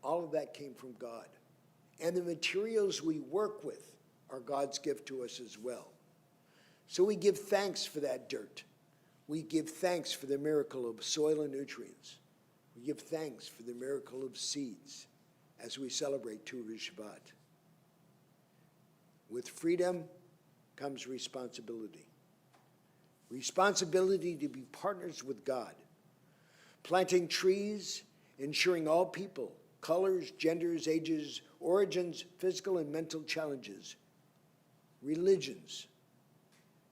all of that came from God. And the materials we work with are God's gift to us as well. So we give thanks for that dirt. We give thanks for the miracle of soil and nutrients. We give thanks for the miracle of seeds as we celebrate Tu B'Shvat. With freedom comes responsibility. Responsibility to be partners with God. Planting trees, ensuring all people, colors, genders, ages, origins, physical and mental challenges, religions,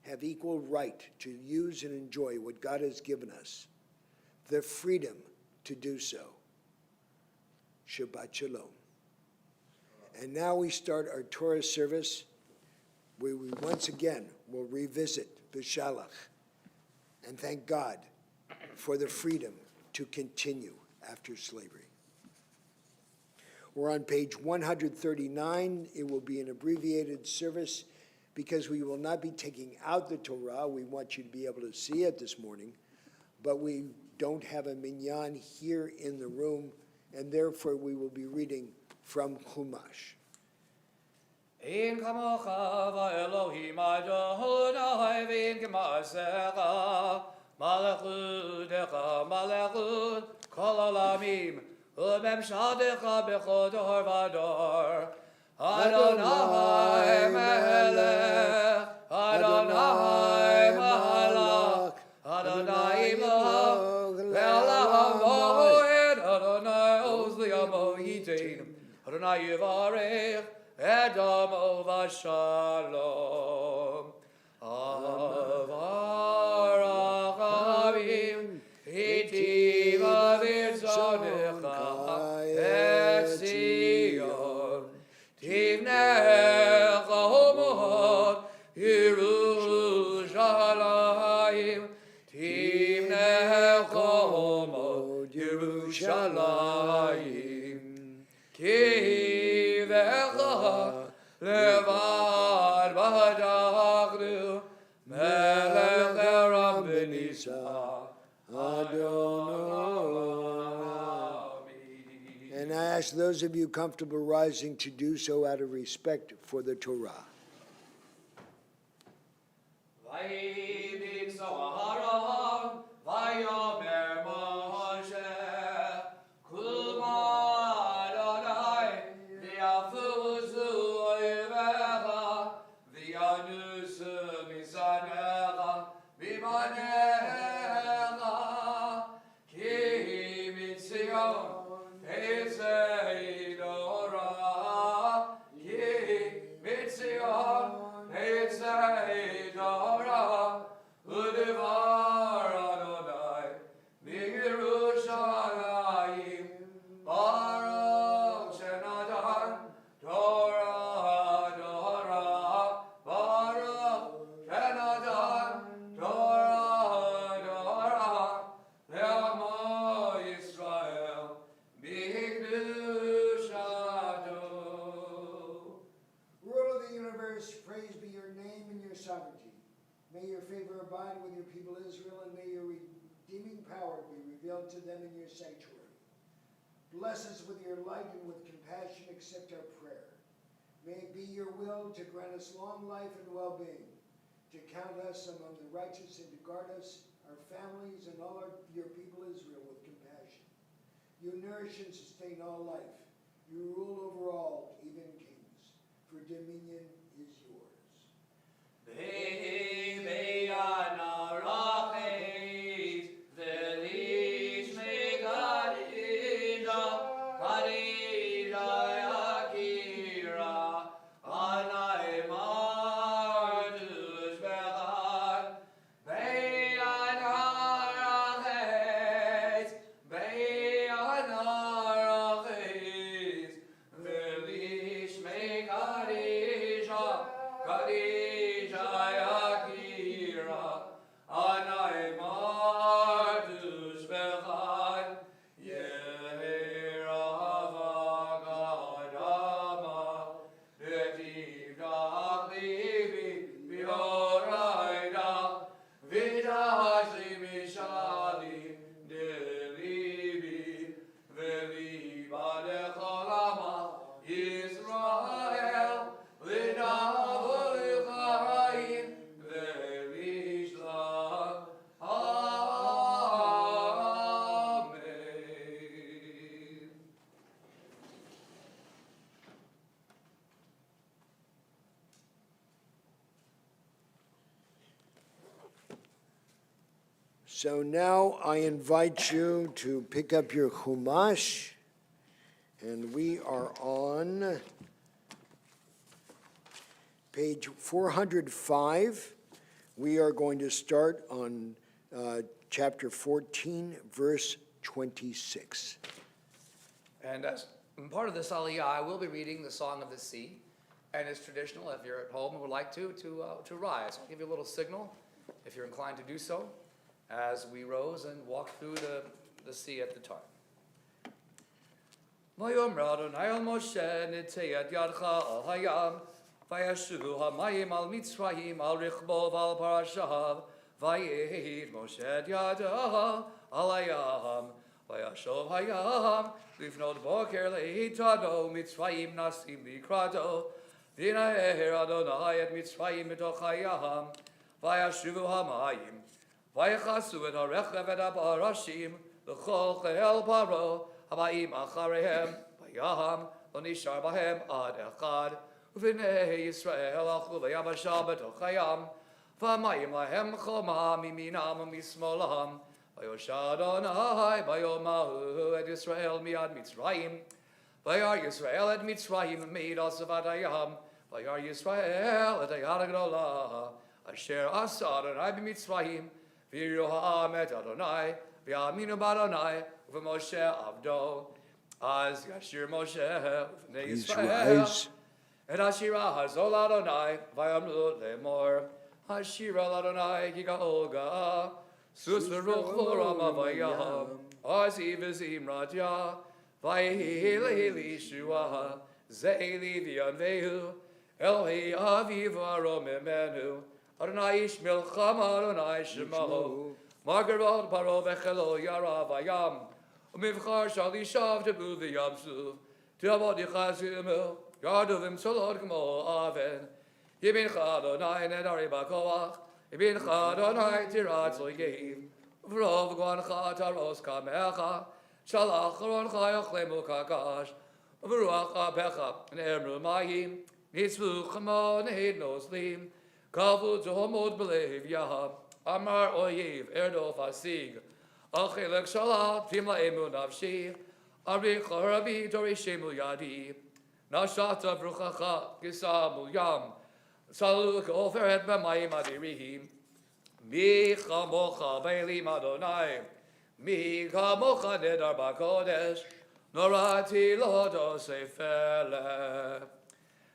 have equal right to use and enjoy what God has given us, the freedom to do so. Shabbat Shalom. And now we start our Torah service, where we once again will revisit B'Shalach and thank God for the freedom to continue after slavery. We're on page 139. It will be an abbreviated service because we will not be taking out the Torah. We want you to be able to see it this morning, but we don't have a minyan here in the room, and therefore we will be reading from Chumash. In kamocha va'elohim Adonai v'in k'ma'asecha malachutecha malachut kol olamim u'memshadecha b'chodor v'ador Adonai melech Adonai malach Adonai imach ve'olam moed Adonai oz li'amo yitein Adonai yivarech Edom v'shalom Avarachavim Hitiva v'tzonecha כי בך לבד בטחנו, מלך הרב ונישא, And I ask those of you comfortable rising to do so out of respect for the Torah. ויביט זוהרה, ויאמר משה, קומה אדוני, ויפוזו אויביך, וינוסו משנאיך, מבניך, כי מציון תצא תורה, כי מציון תצא תורה, ודבר אדוני מירושלים, ברוך שנתן תורה תורה, ברוך שנתן תורה תורה, לעמו ישראל בקדושתו. Ruler of the universe, praise be your name and your sovereignty. May your favor abide with your people Israel, and may your redeeming power be revealed to them in your sanctuary. Bless us with your light and with compassion accept our prayer. May it be your will to grant us long life and well-being, to count us among the righteous and to guard us, our families, and all your people Israel with compassion. You nourish and sustain all life. You rule over all, even kings, for dominion is yours. So now I invite you to pick up your Chumash, and we are on page 405. We are going to start on chapter 14, verse 26. And as part of this aliyah, I will be reading the Song of the Sea. And it's traditional, if you're at home and would like to rise. I'll give you a little signal, if you're inclined to do so, as we rose and walked through the sea at the time. Vayomer Adonai el Moshe nitei et yadcha al hayam, vayashu hamayim al Mitzrayim al richbo v'al parashav, vayed Moshe et yadav al hayam, vayashov hayam, lifnot boker leitado, Mitzrayim nasim likrado, v'inaher Adonai et Mitzrayim mitoch hayam, vayashuvu hamayim, vayachasu et harechev et aparashim, l'chol chel paro, Habayim acharehem, vayaham, lo nishar bahem ad echad, uvnei Yisrael alchu vayabasha betoch hayam, v'amayim lahem choma miminam umismolam, vayosha Adonai vayomahu et Yisrael miad Mitzrayim, vayar Yisrael et Mitzrayim meid asavat hayam, vayar Yisrael et hayad hagdolah, asher asa Adonai b'Mitzrayim, v'yiroham et Adonai, v'yaminu b'Adonai, Moshe Avdo, Az Yashir Moshe, V'nei Yisrael, Et Hashira Hazol Adonai, Vayamlu Lemor, Hashira Adonai, Giga Olga, Sus V'ruch Rama Vayam, Az Ivizim Radya, Vayhi Shua, Zeili V'Yanvehu, Elohi Aviv Arom Emenu, Adonai Ishmil Cham Adonai Shemo, Margarod Paro Vechelo Yara Vayam, Umivchar Shalishav Tebu V'Yamsu, Teavod Yichazimel, Yarduvim Solod Gmo Aven, Yibin Adonai Nedari Bakoach, Yibin Adonai Tirat Zoyev, Vrov Gwancha Taros Kamecha, Shalach Ron Chayach Lemu Kakash, Vruach Apecha, Nemru Mayim, Nitzvu Chamo Neid Noslim, Kavu Johomod Belev Yaham, Amar Oyev Erdo Fasig, Achilek Shalah Timla Emu Navshi, Ari Charabi Tori Shemu Yadi, Nashata Bruchacha Gisamu Yam, Saluk Oferet Bemayim Adirihim, Mi Chamocha Beilim Adonai, Mi Chamocha Nedar Bakodesh, Norati Lodo Sefele,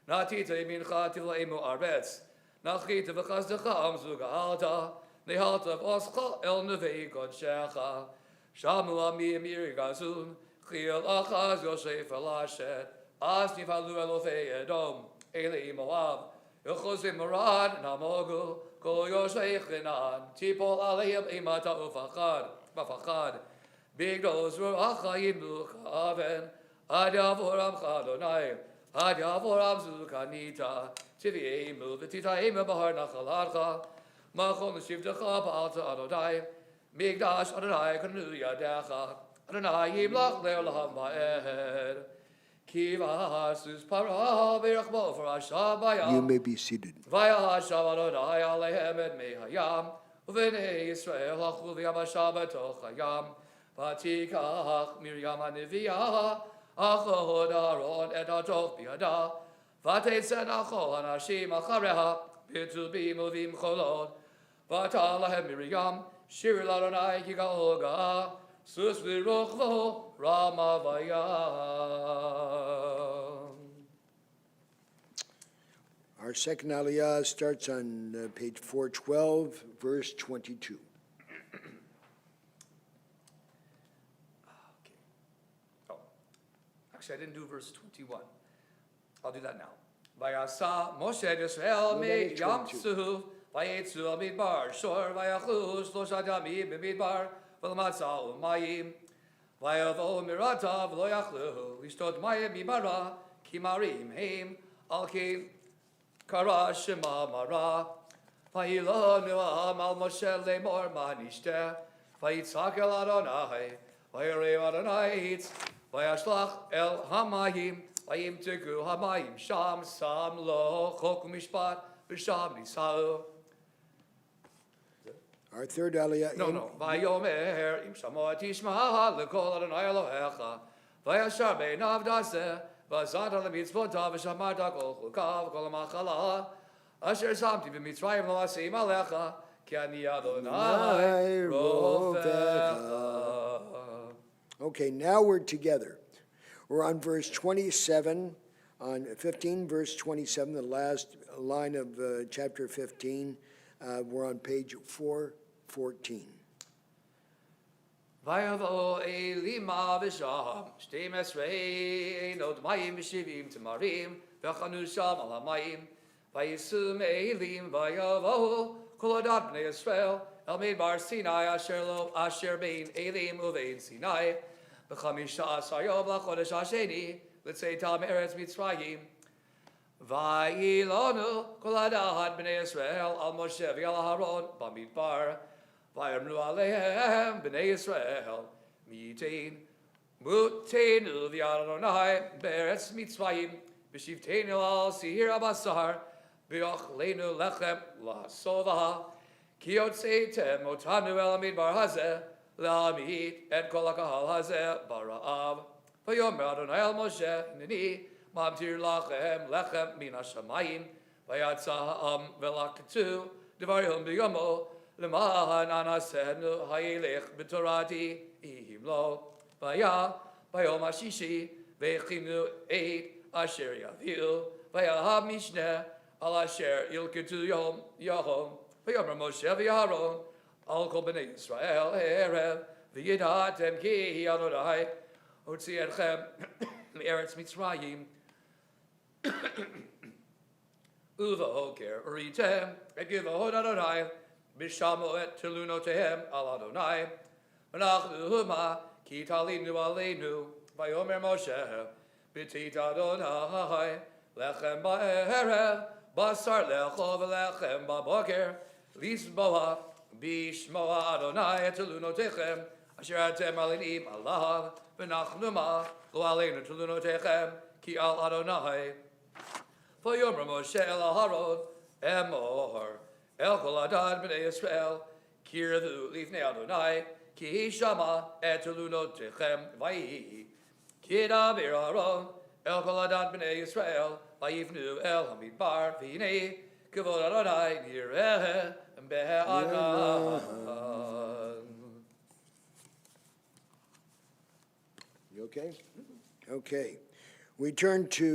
Natita Mincha Tivlaimu Arbetz, Nachita Vachazdecha Amzuga Alta, Nehalta Voscha El Nevei Kodshecha, Shamu Ami Amir Gazun, Chiel Achaz Yosef Elashet, Asni Falu Elofei Edom, Eli Moab, Yochozim Marad Namogu, Kol Yosef Linan, Tipol Aleim Imata Ufachad, Big Dos Ruachayim Luchaven, Adavoram Chadonai, Adavoram Zukanita, Tiviemu, Vititaim Bahar Nachaladcha, Machon Shivdecha Alta Adonai, Migdash Adonai Kanu Yadecha, Adonai Yimlach Leolam Baed, Kiva Sus Para Virachbo for Ashabayam. You may be seated. Vaya Hashav Adonai Alehem et Mehayam, Uvene Yisrael Achul Yamashab Tochayam, Vatikach Miriam Aniviyah, Achod Aaron et Atoch Biada, Vatetzen Achol Anashim Achareha, Bitu Bimuvim Cholod, Vatalahem Miriam, Shir Ladonai Kigaoga, Sus Virochvo, Rama Vayam. Our second aliyah starts on page 412, verse 22. Oh, actually, I didn't do verse 21. I'll do that now. Vayasa Moshe Yisrael me Yamsu, Vayetzu al Midbar, Shor Vayachlu, Shlosha Damim Midbar, V'lamatzah Umayim, Vayavo Mirata V'lo Yachlu, Lishtot Mayim Mimara, Kimarim Heim, Alki Kara Shema Mara, Vayilo Nuam al Moshe Lemor Manishte, Vayitzak el Adonai, Vayirev Adonai Hitz, Vayashlach el Hamayim, Vayim Tiku Hamayim Sham Sam Lo Chok Mishpat V'Sham Nisau. Our third aliyah. No. Vayomer im Shamot Tishma Lekol Adonai Elohecha, Vayashar Beinav Daseh, Vazat al Mitzvotav V'Shamarta Kol Chukav Kol Machala, Asher Samti B'Mitzrayim Lo Asim Alecha, Ki Ani Adonai Rofecha. Okay, now we're together. We're on verse 27, on 15, verse 27, the last line of chapter 15. We're on page 414. Vayavo Elima V'Sham, Shtem Esrei Einot Mayim V'Shivim Tamarim, V'Chanu Sham Al HaMayim, Vayisum Elim Vayavo, Kol Adat B'nei Yisrael, El Midbar Sinai Asher Bein Elim Uvein Sinai, V'Chamisha Asar Yom LaChodesh Hasheni, L'tzei Tam Eretz Mitzrayim, Vayilonu Kol Adat B'nei Yisrael, Al Moshe V'Al Aharon, Bamidbar, Vayamnu Alehem B'nei Yisrael, Mutenu V'Adonai, Beretz Mitzrayim, B'Shivtenu Al Sihir Abasar, B'Yochlenu Lechem L'Sova, Ki Yotzeitem Otanu El Midbar Hazeh, L'Amid Et Kol HaKahal Hazeh Bara'av, V'Yomer Adonai El Moshe, Nini, Mamtir Lachem Lechem Min HaShamayim, V'Yatza Ha'am V'Laktu, Devarim B'Yomo, L'Mahan Anasenu Ha'ilech B'Torati, Ihim Lo, V'Ya, V'Yom HaShishi, V'Echinu Eid, Asher Yaviu, V'Yahab Mishneh, Al Asher Yilketu Yahom, V'Yomer Moshe V'Yaharon, Al Kol B'nei Yisrael Erev, V'Yidatem Ki Adonai, הוציא אתכם מארץ מצרים, ובבוקר ראיתם את גבעות אדוני, ושמעו את תלונותיהם על אדוני, ואנחנו מה כי תלינו עלינו, ויאמר משה, בתית אדוני, לחם בערב, בשר לאכול ולחם בבוקר, לשמוע בשמוע אדוני את תלונותיכם, אשר אתם מלינים עליו, ואנחנו מה לא עלינו תלונותיכם, כי על אדוני. ויאמר משה אל אהרון, אמור, אל כל עדת בני ישראל, קרבו לפני אדוני, כי שמע את תלונותיכם, ויהי. כי ידבר אהרון אל כל עדת בני ישראל, ויפנו אל המדבר, והנה כבוד אדוני נראה בענן. You okay? Okay. We turn to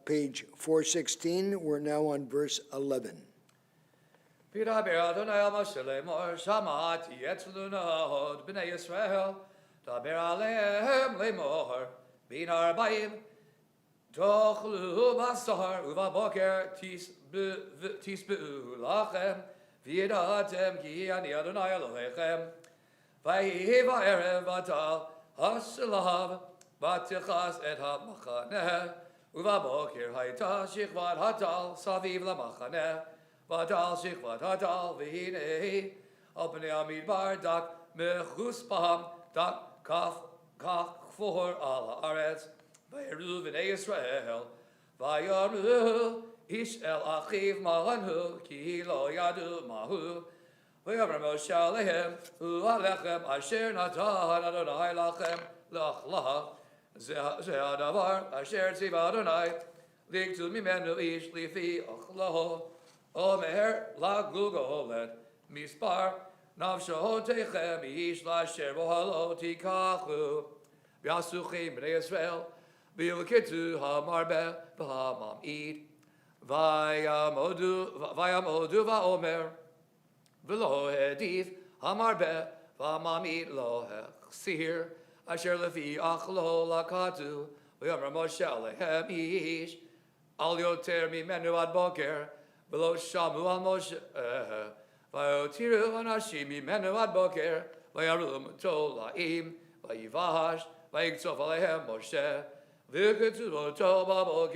page 416. We're now on verse 11. וידבר אדוני אל משה לאמור, שמעתי את תלונות בני ישראל, דבר עליהם לאמור, בין 40 תאכלו בשר, ובבוקר תשבעו לכם, וידעתם כי אני אדוני אלוהיכם. ויהי בערב ותעל השלב, ותכס את המחנה, ובבוקר הייתה שכבת הטל סביב למחנה, ותעל שכבת הטל, והנה על פני המדבר דק מחוספם, דק כפור על הארץ. ויראו בני ישראל, ויאמרו איש אל אחיו מה הוא, כי לא ידעו מהו. ויאמר משה עליהם, הוא הלחם אשר נתן אדוני לכם לאכלה. זה הדבר אשר ציווה אדוני, לקטול ממנו איש לפי אכלו. אומר לגולגולת, מספר נפשותיכם איש לאשר באוהלו תיקחו. ועשו כן בני ישראל, וילקטו המרבה והממעיט, ויעמודו ואומר, ולא העדיף המרבה והממעיט לא החסיר, אשר לפי אכלו לקטו. ויאמר משה עליהם איש, אל יותר ממנו עד בוקר, ולא שמעו על משה, ויותירו אנשים ממנו עד בוקר, ויראו מותו לאים, ויבש, ויקצוף עליהם משה, וכתוב אותו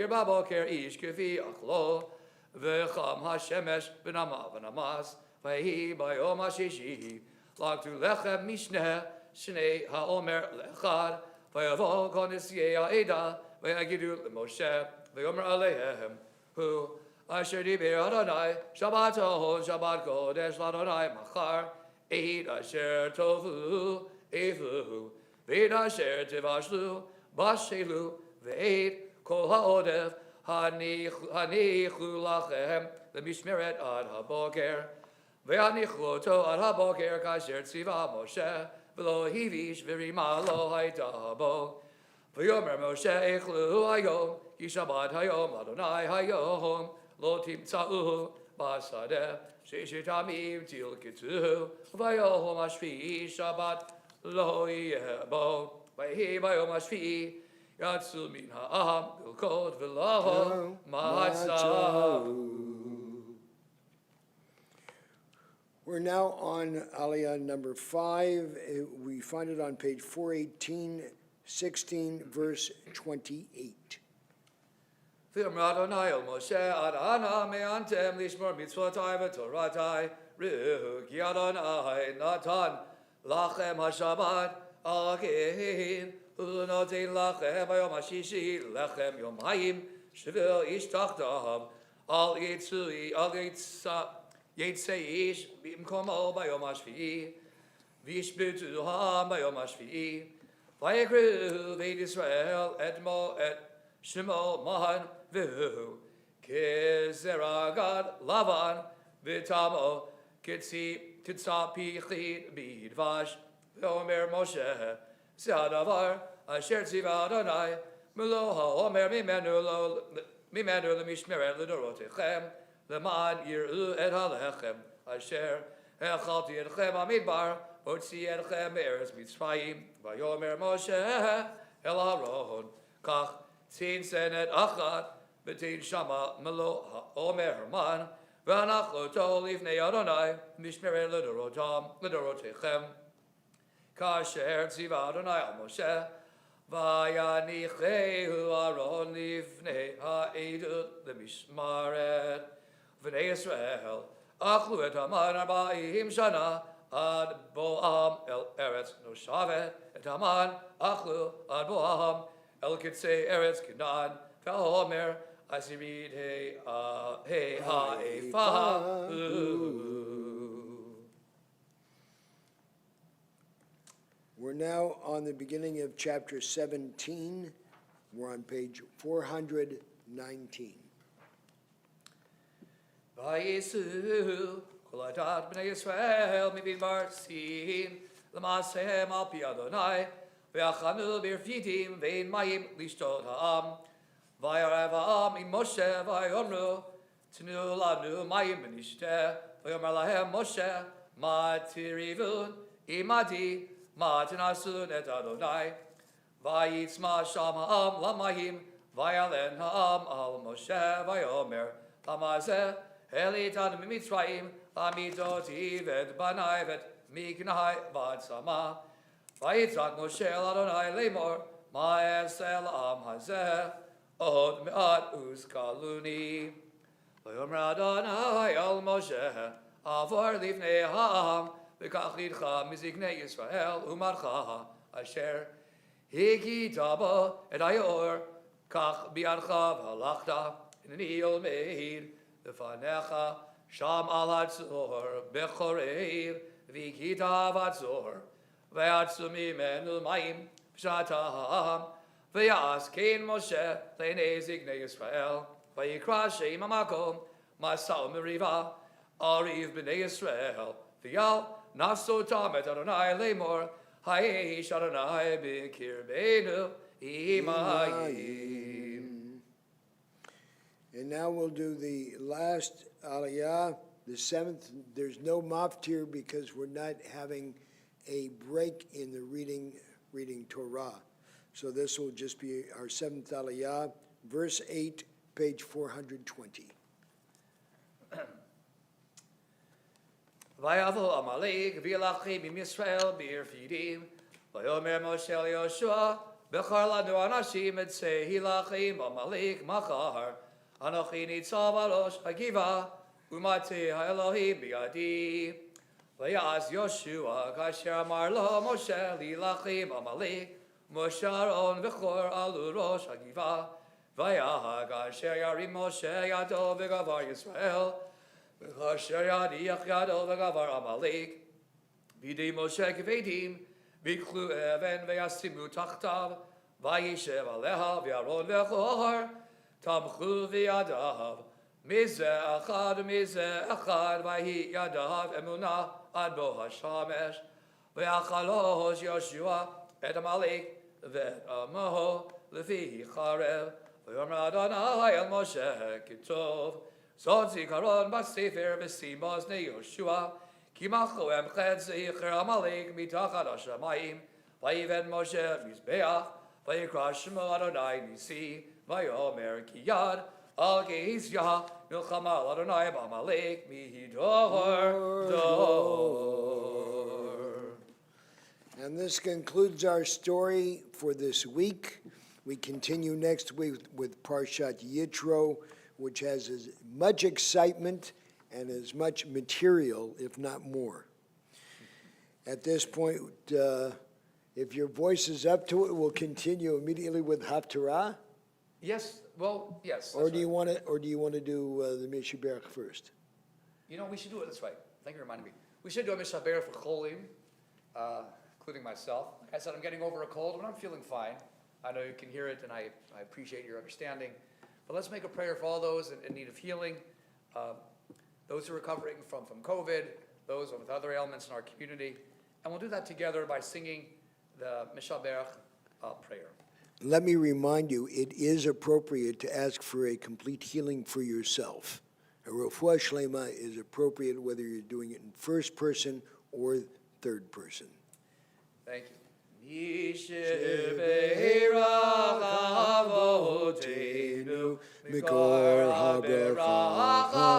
בבוקר איש כפי אכלו, וחם השמש ונמה ונמס, ויהי ביום השישי, לקטו לחם משנה, שני האומר לאחד, ויבוא כל נשיאי העדה, ויגידו למשה, ויאמר עליהם, הוא אשר דיבר אדוני, שבתון שבת קודש לאדוני מחר, עת אשר תאכלו אפו, ועת אשר תבשלו בשלו, ועת כל העודף הניחו לכם למשמרת עד הבוקר, והניחו אותו עד הבוקר כאשר ציווה משה, ולא הביש ורימה לא הייתה בו. ויאמר משה אכלו היום, כי שבת היום לאדוני היום, לא תמצאו בשדה, ששת ימים תלקטו, ויום השביעי שבת לא יהיה בו. ויהי ביום השביעי יצאו מן העם ללקוט ולא מצאו. We're now on Aliyah number 5. We find it on page 418, 16, verse 28. ויאמר אדוני אל משה, עד אנה מאנתם לשמור מצוותי ותורתי, ראו כי אדוני נתן לכם השבת על כן, ונותן לכם ביום השישי לחם יומיים, שביל איש תחתיו, על יצא איש במקומו ביום השביעי, וישבתוהם ביום השביעי, ויקראו בית ישראל את שמו מן, והוא כזרע גד לבן, ותמו כתצא פיחית בדבש. ואומר משה, זה הדבר אשר ציווה אדוני, מלוא האומר ממנו למשמרת לדורותיכם, למען יראו את הלחם אשר האכלתי אתכם במדבר, הוציא אתכם מארץ מצרים. ויאמר משה el haron, kach tzin senet achat, v'tin shama melo ha'omer man, v'anachoto lifnei Adonai, mishmeret l'dorotechem, kasher tziva Adonai al Moshe, vayanichehu Aaron lifnei ha'edut l'mishmaret, v'nei Yisrael, achlu et haman arba'im shana, ad boam el eretz noshavet, et haman achlu ad boam el kitzei eretz Canaan, v'homer asirid he ha'efahu. We're now on the beginning of chapter 17. We're on page 419. Vayesu kol adat bnei Yisrael midbar sin l'masehem al pi Adonai ve'achanu b'rfidim ve'in mayim lishtot ha'am vayarev ha'am im Moshe vayomru tnu lanu mayim b'nishteh vayomer lahem Moshe ma tirivun imadi ma tinasun et Adonai vayitzma sham ha'am lamayim vayalen ha'am al Moshe vayomer tamazeh Elitan Mitzrayim, Amidoti ved Banai ved Mignai vad Sama. Vayitzak Moshe el Adonai lemor, Ma'esel am hazeh, od me'at uzkaluni. Vayomer Adonai el Moshe, Avor lifnei ha'am, v'kach lidcha miziknei Yisrael, umarcha asher higita bo et ayor, kach bi'adcha v'halachta, in'il me'ir, Lefanecha sham al hatzor bechoreir v'kita v'atzor ve'atzumi menu mayim pshatam ve'yas kein Moshe le'nei zignei Yisrael v'yikra shem hamakom masal meriva ariv b'nei Yisrael v'yal nasotam et Adonai lemor hayesh Adonai b'kirbeinu imayim. And now we'll do the last aliyah, the seventh. There's no maftir because we're not having a break in the reading Torah. So this will just be our seventh aliyah, verse 8, page 420. Vayavo Amalek v'yalachim im Yisrael b'irfidim v'yomer Moshe Yoshua b'char lanu anashim et sehilachim Amalek machar Anochi nitzav arosh hagiva umate ha'elohim biyadi v'yaz Yoshua kasher amar lo Moshe lilachim Amalek Moshe Aaron v'chor alu rosh hagiva v'yahag asher yarim Moshe yado v'gavar Yisrael v'asher yadiach yado v'gavar Amalek v'yidei Moshe kvedim v'iklu even v'yasimu tachtav v'yishev aleha v'yaron v'chor Tamchu v'yadav, mizeh echad, v'hi yadav emunah ad bo hashamesh, v'achalosh Yoshua et Amalek v'et amaho lefi charev, v'yomer Adonai el Moshe kitov, zot zikaron b'sefer v'simos ne Yoshua, ki machu emched zeicher Amalek mitachad hashamayim, v'yived Moshe mizbeach, v'yikra shemo Adonai nisi, Vayomer ki yad al geis yah milchama Adonai b'Amalek mihidor dor. And this concludes our story for this week. We continue next week with Parshat Yitro, which has as much excitement and as much material, if not more. At this point, if your voice is up to it, we'll continue immediately with Haftarah. Yes, well, yes. Or do you want to do the Mishaberach first? You know, we should do it this way. Thank you for reminding me. We should do a Mishaber for Cholim, including myself. Like I said, I'm getting over a cold, but I'm feeling fine. I know you can hear it, and I appreciate your understanding. But let's make a prayer for all those in need of healing, those who are recovering from COVID, those with other ailments in our community. And we'll do that together by singing the Mishaberach prayer. Let me remind you, it is appropriate to ask for a complete healing for yourself. A refuah shlema is appropriate whether you're doing it in first person or third person. Thank you. Yishebeirach avoteinu mikor haberacha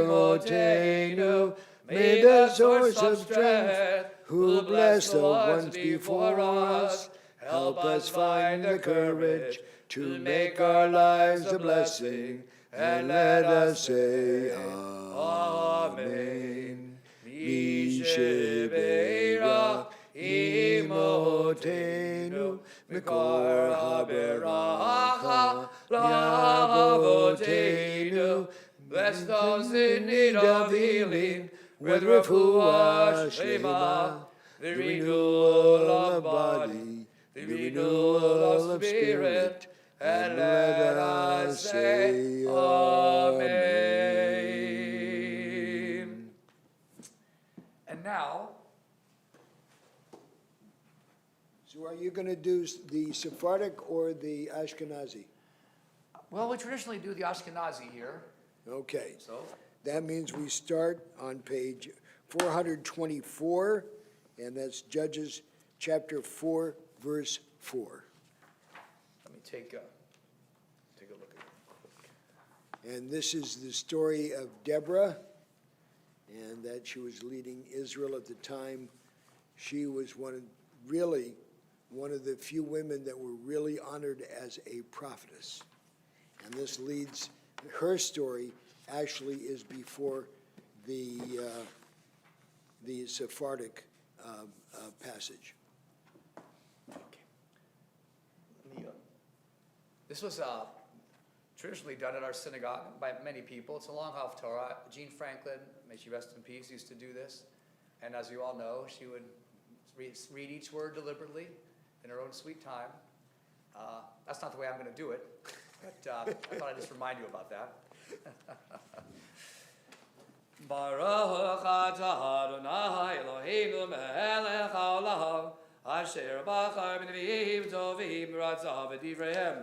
limotenu. May the source of strength, who bless the ones before us, help us find the courage to make our lives a blessing, and let us say Amen. Mishebeirach imotenu mikor haberacha lavotenu. Bless those in need of healing with refuah shlema, the renewal of body, the renewal of spirit, and let us say Amen. And now, So are you going to do the Sephardic or the Ashkenazi? well, we traditionally do the Ashkenazi here, Okay, so that means we start on page 424, and that's Judges chapter 4, verse 4. let me take a look at it. And this is the story of Deborah, and that she was leading Israel at the time. She was one of the few women that were really honored as a prophetess. And this leads, her story actually is before the Sephardic passage. Okay. This was traditionally done at our synagogue by many people. It's a long half Torah. Jean Franklin, may she rest in peace, used to do this. And as you all know, she would read each word deliberately in her own sweet time. That's not the way I'm going to do it, but I thought I'd just remind you about that. Baruch atah Adonai Eloheinu melech haolam asher bachar b'neviim tovim b'ratzav v'divreihem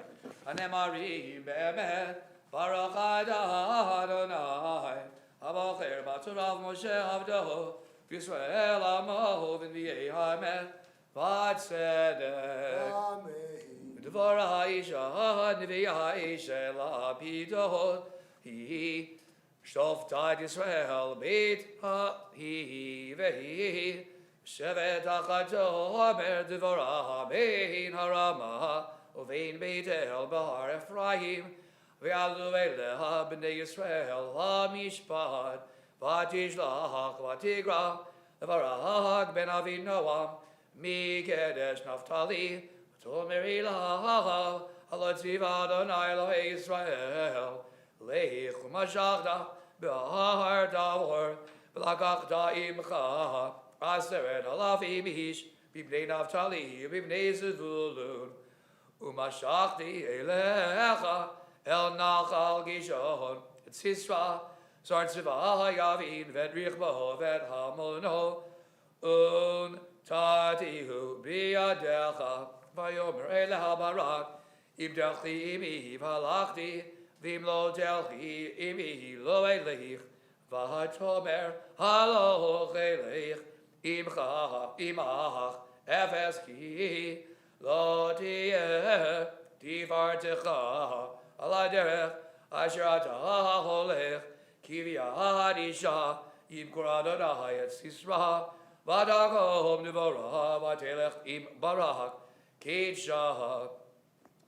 hanemarim be'emet. Baruch atah Adonai abocher b'torav Moshe avdo v'Yisrael amo v'nviei hamet v'tzedek. Amen. Dvar ha'isha nevi ha'isha lapidot hi Shoftat Yisrael beit ha-hi vehi shevet achato omer dvorah bein harama uvein beit el bahar Ephraim ve'alu eleha b'nei Yisrael ha-mishpat v'tishlach v'tigra v'arach ben Avinoam mi-kedesh Naphtali v'tomer ilaha alativ Adonai Elohei Yisrael Leich umashachta b'har davor v'lakachta imcha aseret alafim ish b'bnei Naftali b'bnei Zevulun umashachti elecha el nachal gishon et Sisra zar tzivah yavin v'edrich bo v'edhamono untatihu biyadecha v'yomer eleha barak ibdelchi imi v'halachti Vim lo telchi imi lo elich v'hatomer haloch elich imach efes ki lo tiyeh tivartecha ala derech asher atah holech ki v'yad isha im kor Adonai et Sisra v'adakom devorah v'telech im barak kedsha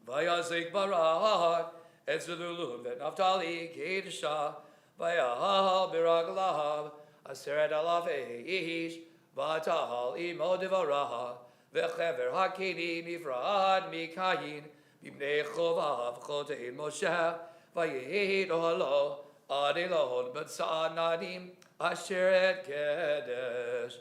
v'yazik barak Et Zevulun vet Naphtali kedesha v'yahal biraglav aseret alaf eish v'atahal imo devarah v'chever hakeni nifrad mikayin b'bnei chovav chotein Moshe v'yehid ohalo ad elon b'tzad nadim asher et kedesh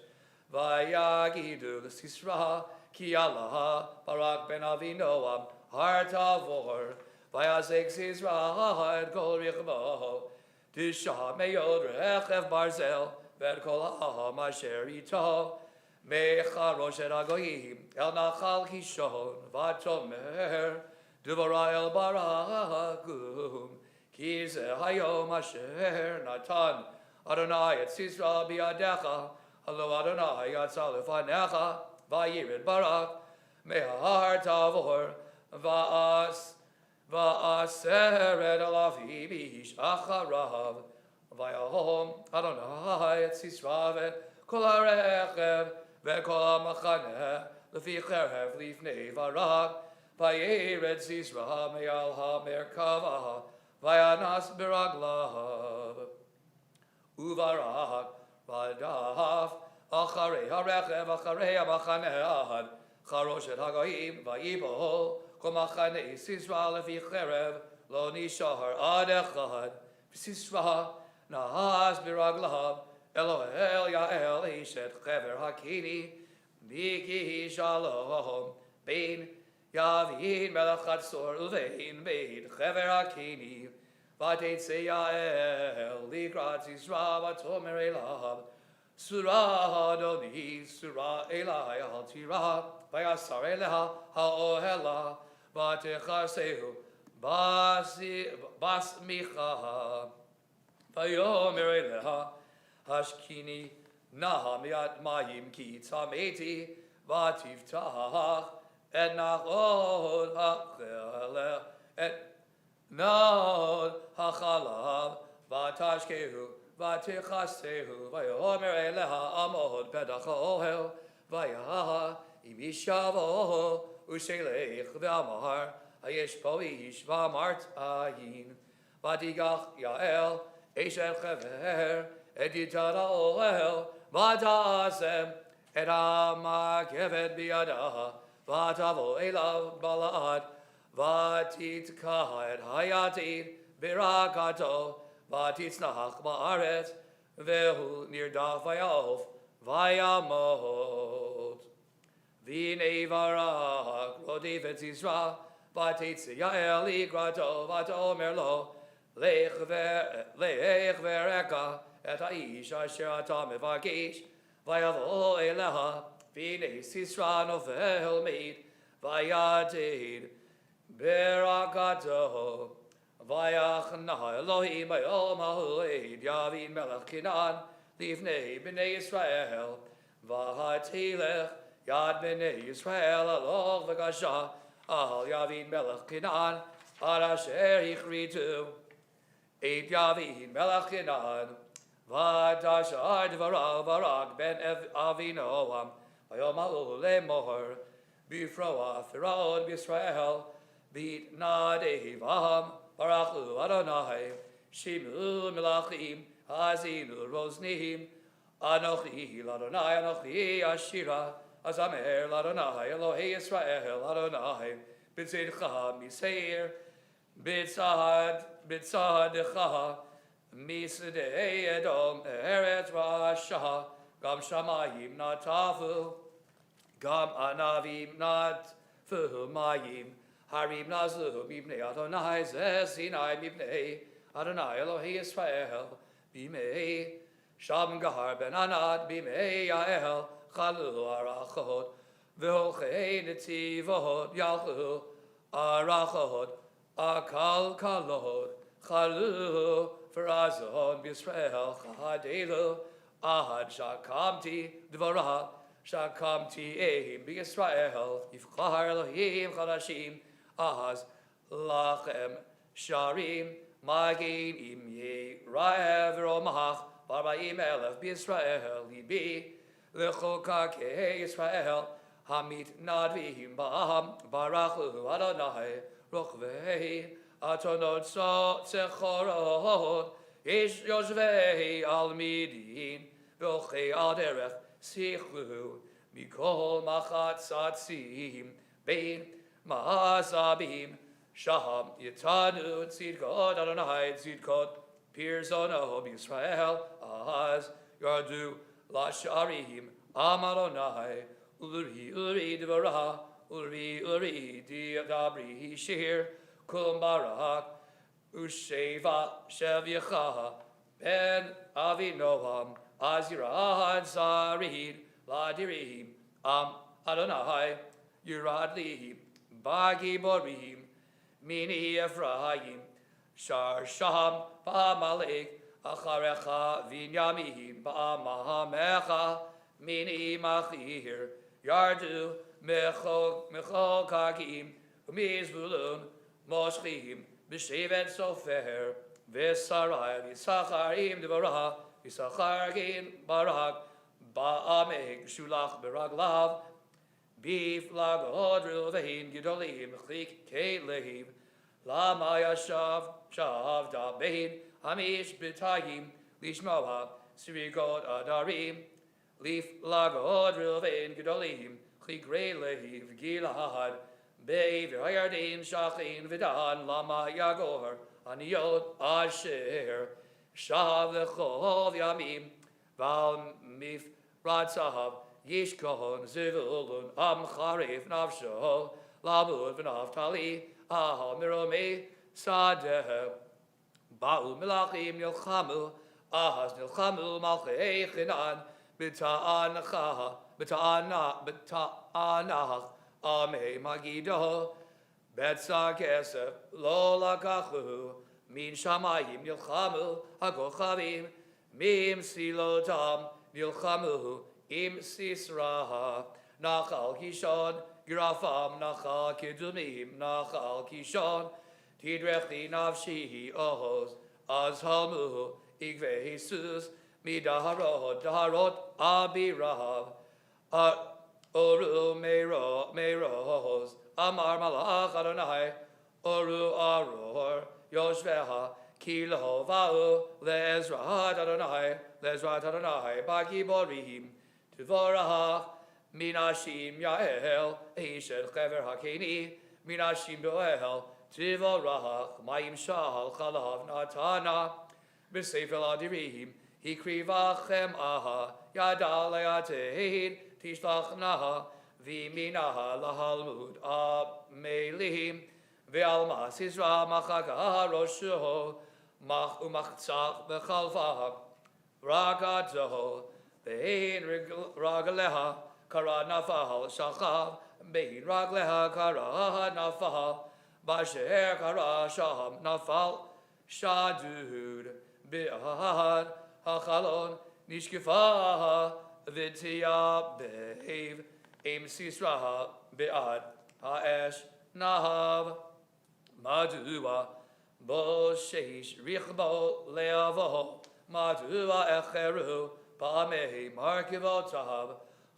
v'yagidu l'sisra ki Allah barak ben Avinoam har tavor Vayasek Sisra et kol richmo Tisha meyod rechev barzel Ver kol ha'am asher ito Mecha rosh et agoyim El nachal kishon Vatomer Dvora el barakum Ki ze hayom asher Natan Adonai et Sisra biadecha Halo Adonai yatzal lefanecha vayirid barak, mehar tavor, va'aseret alavi bish acharav, vayahom Adonai et Sisravet, kol harechev, ve'kol ha'machaneh, lefi cherev lifnei varak, vayired Sisra me'al ha'merkava, vayanas beraglav, uvarak, vadaf, acharei harechev, acharei ha'machaneh, charoshet hagoyim, vayibol, kol machanei Sisra lefi cherev, lo nishar ad echad, Sisra nahas beraglav, Elohel Yael Ishet Chever Hakini, Miki Shalom, Bein Yavin Melech Hatzor Uvein Bein Chever Hakini, Vateitze Yael Likrat Yisra Vatomer Elav, Surah Adoni, Surah Elai Al Tira, Vayasar Eleha Haohela, Vatechasehu, Bas Micha, Vayomer Eleha, Hashkini Nahamiat Mayim Ki Tameti Vatiftach et Nachod Hachele et Nod Hachalav Vatashkehu Vatichasehu Vayomer Eleha Amod Pedach Ohel Vayaha Imishavo Ushelech V'amar Ayesh Poish V'amart Ayin Vatigach Yael Eshet Chever Editara Ohel, Vatasem, Edama Kevet Biada, Vatavo Elav Balad, Vatit Kahed Hayatin, Birakato, Vatitsnach Baaret, Vehu Nirdaf Vayof, Vayamot. Vine Varak, Rodivet Zizra, Vatitz Yael Igrato, Vatomerlo, Lech Vereka, Et Aish Asher Ata Mevakish, Vayavo Eleha, Vine Sisra Novel Meid, Vayatid, Berakato, Vayachna Elohim Ayom Hahuid, Yavin Melech Kinan, Livnei Bnei Yisrael, Vahatilech, Yad Bnei Yisrael, Aloch V'Gasha, Al Yavin Melech Kinan, Arasher Yichritu, Eit Yavin Melech Kinan, Vadashar Dvarav Barak ben Avinoam, Vayom Ha'ule Mohar, Bifroa Firod B'Yisrael, Bit Nadehivaham, Barachu Adonai, Shimu Melachim, Hazinu Rosnihim, Anochi Ladonai, Anochi Ashira, Azamer Ladonai, Elohei Yisrael, Adonai, B'Tzidcha Miseir, B'Tzad Decha, Misedei Edom, Eretz Rasha, Gam Shamayim Natafu, Gam Anavim Natfu Mayim, Harim Nazu, Mibnei Adonai, Zesinai Mibnei Adonai, Elohei Yisrael, Bimei, Shamgar Ben Anad, Bimei Yael, Chalu Arachot, V'Hochei Netivot, Yalchu Arachot, Akal Kalot, Chalu, Farazon, B'Yisrael, Chadelu, Ahad Shakamti, Dvarah, Shakamti Ehim, B'Yisrael, Yifchar Elohim, Chadashim, Ahaz, Lachem, Sharim, Magin, Im Ye, Raev, Romach, Barbaim Elef, B'Yisrael, Libi, Lechokake Yisrael, Hamit Nadvihim, Baham, Barachu, Adonai, Rochvei, Atonot so Sechorot, Ish Yoshvei al Midin, Vilchei al Derech, Sichlu, Mikol Machat Satzim, Bein Mahasabim, Shaham, Yitanu, Tzidkot, Adonai, Tzidkot, Pirzono, Yisrael, Ahaz, Yardu, Lasharim, Amadonai, Uri, Dvarah, Uri, Dabri, Shir, Kum Barak, Usheva, Shevyecha, Ben Avinoam, Azirah, Zarid, Ladirim, Adonai, Yuradli, Bagi Borim, Mini Ephraim, Shar Sham, Ba'amalek, Acharecha, Vinyamim, Ba'amahamecha, Mini Machir, Yardu, Mechol Kakim, Mizbulun, Moshchim, Beshevet Sofer, Vesarai, Visacharim Devarah, Visachargin Barak, Ba'ameg Shulach Beraglav, Beef Lagod Ruvahin Gidolim, Chlik Kelehiv, Lama Yashav, Shav Dabehin, Hamish Bitayim, Lishmoa, Sirigod Adarim, Leaf Lagod Ruvain Gidolim, Chlik Lehiv, Gilahad, Be'ev Hayardin, Shachin Vidan, Lama Yagor, Aniyot Asher, Shav Lechov Yamim, Val Mif Radsahav, Yishkon Zivulun, Am Charif Navsho, Labud V'Naftali, Aha Mirome, Sadeh, Ba'u Milachim Nilchamu, Ahaz Nilchamu Malchei Chinan, B'Ta'anacha, B'Ta'anach, Amei Magido, Betsa Kesef, Lo Lakachu, Min Shamayim Nilchamu, Hagochavim, Mim Silotam, Nilchamu, Im Sisra, Nachal Kishon, Girafam, Nachal Kidumim, Nachal Kishon, Tidrechi Navshi, Ohoz, Azhalmu, Igve Jesus, Midaharot, Daharot, Abirav, Oru Meroz, Amar Malach Adonai, Oru Aror, Yoshveha, Kilo Vau, Lezrat Adonai, Baki Borim, Tvorah, Minashim Yael, Eshet Chever Hakeni, Minashim Doel, Tvorah, Mayim Shal, Chalav Natana, B'Sefer Adirim, Hikrivachem Aha, Yada Leatein, Tishlach Naha, Viminaha Lahalmud, Amelim, Ve'almas Isra Machaka Rosho, Mach Umachtzach Bechalvah, Ragadzo, Bein Ragaleha, Kara Nafahal Shachav, Bein Ragleha, Kara Nafahal, Basher Kara Shaham Nafal, Shadud, Be'ahad, Hachalon, Nishkifaha, Vitia Behav, Im Sisraha, Be'ad, Ha'esh, Nahav, Madua, Bo Sheish, Richbo, Leavo, Madua Echeru, Pa'amehi, Markivo Tahav,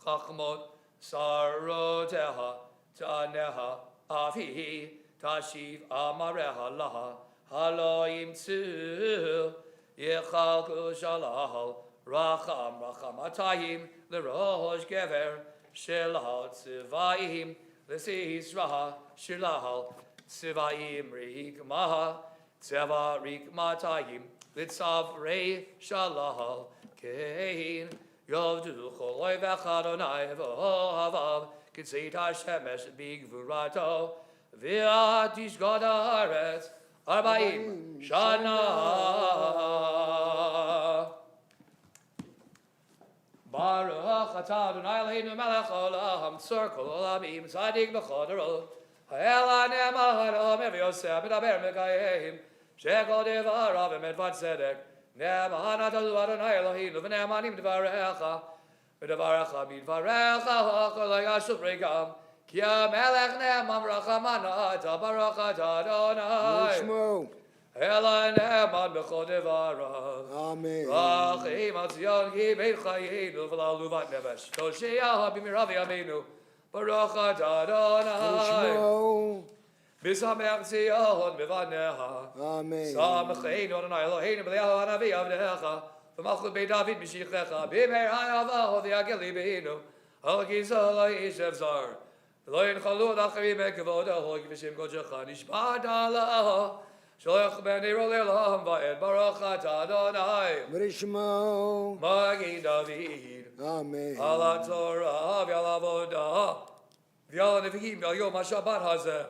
Chachmot, Saroteha, Taneha, Afihi, Tashiv, Amareha, Laha, Haloim Tzu, Yechalku Shalal, Racham Atayim, Lerosh Gever, Shelal Tzivaim, Lesisraha, Shilal, Tzivaim Rik Maha, Tzeva Rik Matayim, Litzav Rei Shalal, Kein, Yovdu Choloi Vechadonai V'Ohavav, Kitzit HaShemesh Bigvurato, V'Atish God Haaretz, Arbaim Shana. Baruch atah Adonai Eloheinu melech haolam, tzor kol olamim, tzadik b'chodero, ha'el ha'nemah ha'omer v'yosef, medaber mekayim, shekol devarav emet v'tzedek, nemah natalu Adonai Eloheinu, v'nemanim dvarecha, v'dvarecha midvarecha, ha'kol ha'yashuv regam, ki ha'melech nemam rachamana, baruch atah Adonai. Yishmo. Ela neman b'chol devarav. Amen. Rachim atzion ki beit chayenu v'la luvat nevesh. Toshiyah b'miravi amenu. Baruch atah Adonai. Yishmo. B'samech tzion b'vaneha. Amen. Samecheinu Adonai Eloheinu b'leyahu hanavi avnecha. V'malchut beit David b'shichecha. B'meir ha'avaho v'yageli b'hinu. Al gizol ha'ishev zar. V'lo yinchalu d'achrim ekavodaho v'shem kodecha nishbad Allah. Sholech ben Erolelam va'ed Baruch atah Adonai. Yishmo. Magi David. Amen. Ala Torah v'ala avodah v'ala nevi'im v'al yom ha'shabbat hazeh.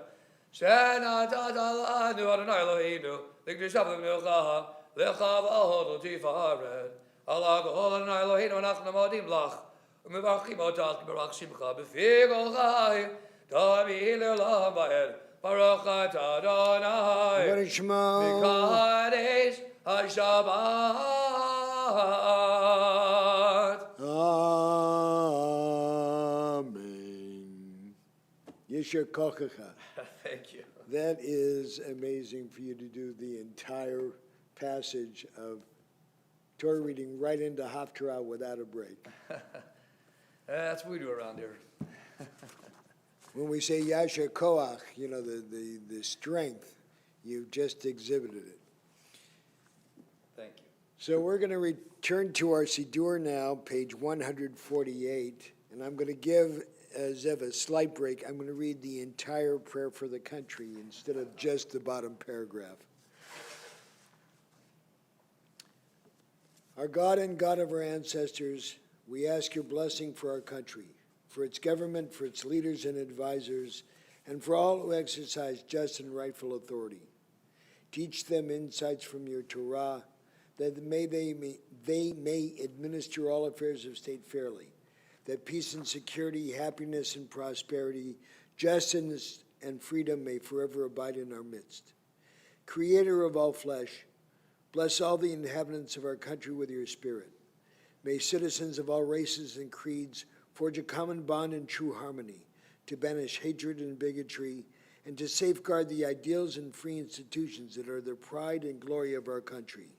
She'natat lanu Adonai Eloheinu l'kdusha v'lemilcha lecha v'ahod l'tifaret. Ala kol Adonai Eloheinu anachnu modim lach u'mevarchim otach b'rach shimcha b'fi kol chai David le'olam va'ed Baruch atah Adonai. Yishmo. Mikadesh ha'shabbat. Amen. Yesher Kochacha. Thank you. That is amazing for you to do the entire passage of Torah reading right into Haftarah without a break. That's what we do around here. When we say Yasher Koach, you know, the strength, you've just exhibited it. Thank you. So we're going to return to our Siddur now, page 148, and I'm going to give Zev a slight break. I'm going to read the entire prayer for the country instead of just the bottom paragraph. Our God and God of our ancestors, we ask your blessing for our country, for its government, for its leaders and advisors, and for all who exercise just and rightful authority. Teach them insights from your Torah, that they may administer all affairs of state fairly, that peace and security, happiness and prosperity, justice and freedom may forever abide in our midst. Creator of all flesh, bless all the inhabitants of our country with your spirit. May citizens of all races and creeds forge a common bond in true harmony, to banish hatred and bigotry, and to safeguard the ideals and free institutions that are the pride and glory of our country.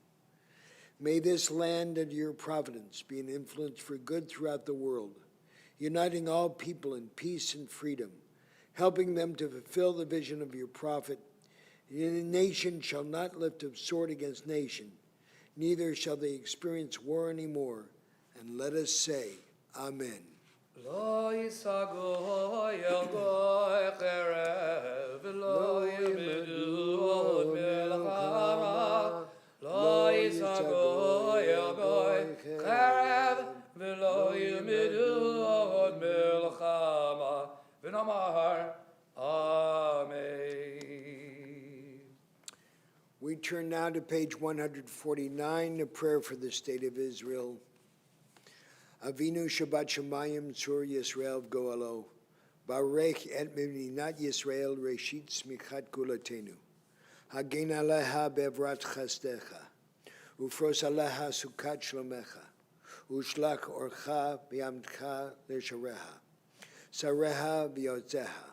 May this land under your providence be an influence for good throughout the world, uniting all people in peace and freedom, helping them to fulfill the vision of your prophet. Nation shall not lift up sword against nation, neither shall they experience war anymore. And let us say, Amen. Lo yisago yelgoy cherev, lo yimidu od melchama. Lo yisago yelgoy cherev, v'lo yimidu od melchama. V'nomar, Amen. We turn now to page 149, a prayer for the state of Israel. Avinu Shabbat Shemayim Tzur Yisrael Goalo, Barech et Medinat Yisrael Reshit Smichat Gulatenu, Hagen Aleha Bevrat Chastecha, Ufros Aleha Sukat Shlomecha, Ushlach Orcha B'yamtcha Leshareha, Sareha V'yotzeha,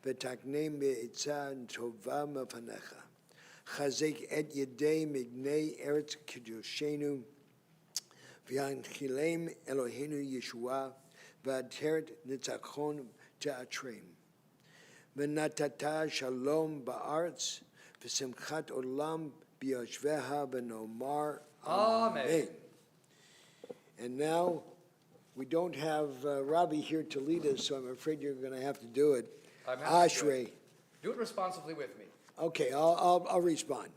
V'taknem Be'etza Tova Mefanecha, Chazek et Yedei Mignei Eretz Kedoshenu, V'yanchilem Eloheinu Yeshua, V'ateret Nitzachon Te'atrem. V'natata Shalom Ba'aretz, V'simchat Olam B'yoshveha V'nomar Amen. And now, we don't have Robbie here to lead us, so I'm afraid you're going to have to do it. I'm happy to do Ashrei. it. Do it responsibly with me. Okay, I'll respond.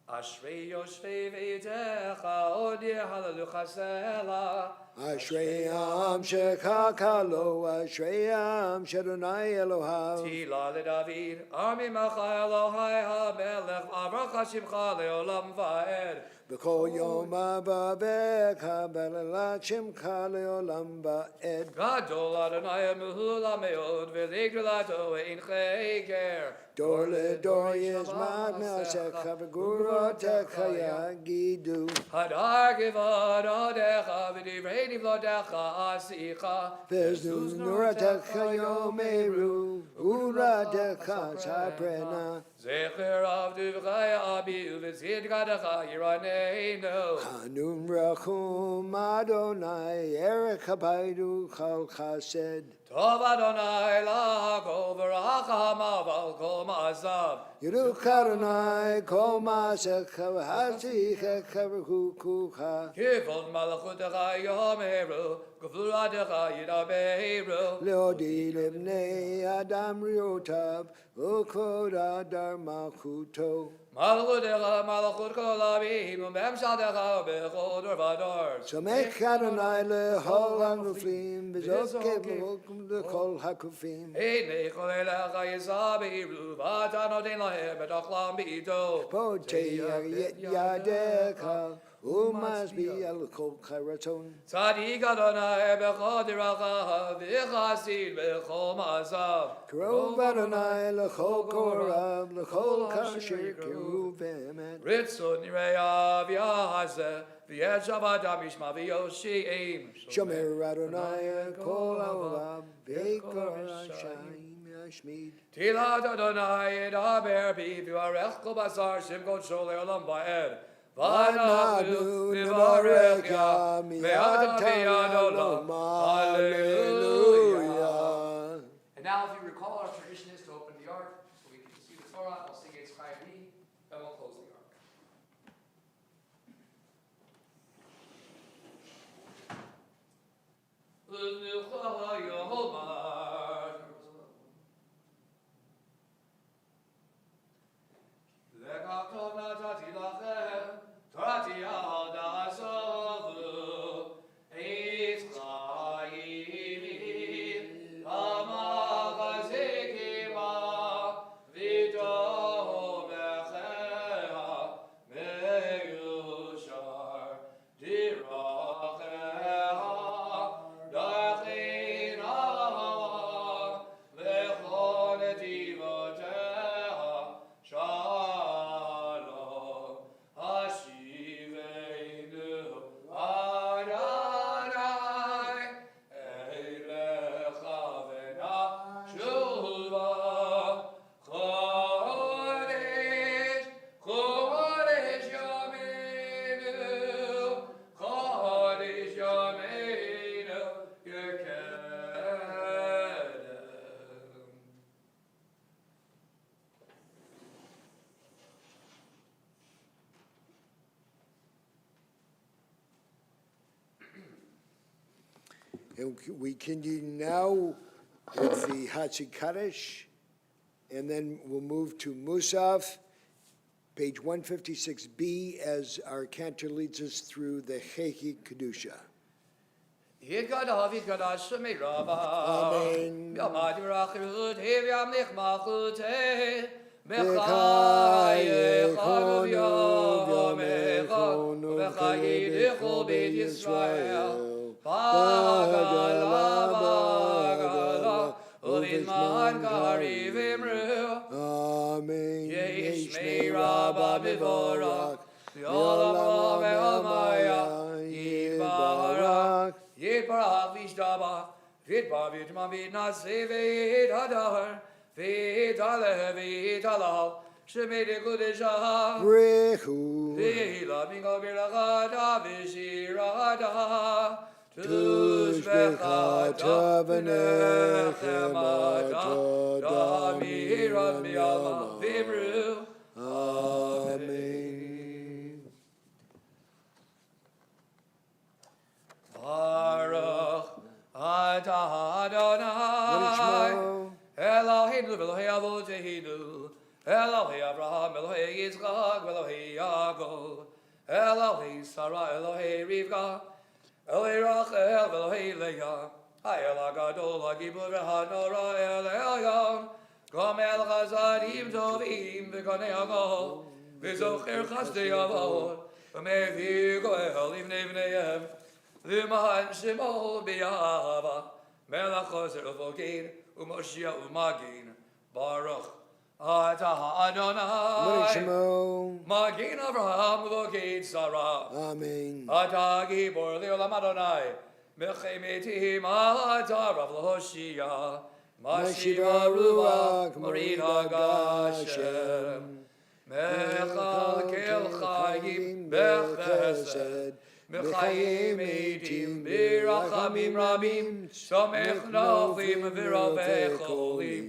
Ashrei yoshvei v'yitecha od yehalalu chasela. Ashrei am shekakalo, Ashrei am shadonai Elohav. Tila leDavid, Ami macha Elohai hamelech, avracha shimcha leolam va'ed. B'kol yom avavecha, b'lelat shimcha leolam ba'ed. Gadol Adonai mehula meod, v'ligrulato ein cheker. Dor ledor yizmad me'asecha, v'gurotecha yagidu. Hadar givad odecha, v'divrei nivlodecha asicha. V'znuz nuratecha yomeru, uratecha saprena. Zecher avduvchai abi, v'zid gadecha yiraneinu. Hanun rachum Adonai, erech habaydu chal chased. Tov Adonai lahakol, v'racha hamav kol ma'asav. Yeruch Adonai kol ma'asecha v'hasichecha v'chukucha. Kivon malachutecha yomeru, gvuratecha yidaberu. Leodi lebnei Adam riotav, v'kvod adar malchuto. Malachutecha malachut kol abim, u'memshadecha b'chol dorvador. Samech Adonai lehol hanuflim, v'zokeh v'vokum l'kol hakufim. Einei kol elecha yisabiru, v'atanotin lahem betachlam b'ito. Potei yadecha, u'masbi al kol charaton. Tzadik Adonai b'chol diracha, v'chasid b'chol ma'asav. Krov Adonai l'chol korav, l'chol kasher kiruv emet. Ritzon nireya v'yahazeh, v'yet shabbatam yishma v'yoshi'im. Shomer Adonai kol ha'olam, v'ekor ha'shayim Shmid. Tila Adonai Edaber Bi V'arech Kol Basar Shem Kol Shol Le'olam Ba'ed V'anachu Nivarech Ya Me'ata V'yad Olam. Hallelujah. And now, if you recall, our tradition is to open the ark so we can see the Torah. I'll sing Eitz Chayim, and we'll close the ark. And we continue now with the Hatzi Kaddish, and then we'll move to Musaf, page 156b, as our cantor leads us through the Hechi Kedusha. Yitgadav Yitgadav Shemei Rabba. Amen. Yamad Yerachirut Hevyamlich Machute. Bechayechonu Bechayechanuv v'yomechonu Yomecha. Bechayidichol Beit Yisrael. Bagala Bagala. Uvidman Kariv Imru. Amen. Yeshmei Rabba Bivorak. Yolam Ve'omaya. Yibarak. Yitbarach Vishdabach. Vitbar Vitman Vitnase V'Hadar. V'Hidaleh V'Hidalal. Shemei Dekudeshah. Rehu. V'Hila Mingo Birachada V'Shirada. Tushbecha Tavanechem Damirat Miyama Vimru. Amen. Baruch Atah Adonai Eloheinu v'Elohei Avoteinu Elohei Abraham Elohei Yitzchak Elohei Yaakov Elohei Sarah Elohei Rivka Elohei Rachel Elohei Leah Hayel HaGadol HaGibur HaNorah El Elyon Gomel Chazadim Tovim V'Konei HaGol V'Zocher Chasdei Avot V'Mevi Goel Livnei V'neihem L'man Shemo B'Yahava Melech Choser U'Vogin U'Moshiach U'Magin Baruch Atah Adonai Shemo. Magin Avraham U'Vogin Sarah Amen. Atah Gibor Le'olam Adonai Melchei Metim Atah Rav L'Hoshia Mashiva Ruach Morid HaGashem Mechalkel Chayim Bechesed Mechayim Eitim Birachamim Rabim Somech Nofim V'Rovei Cholim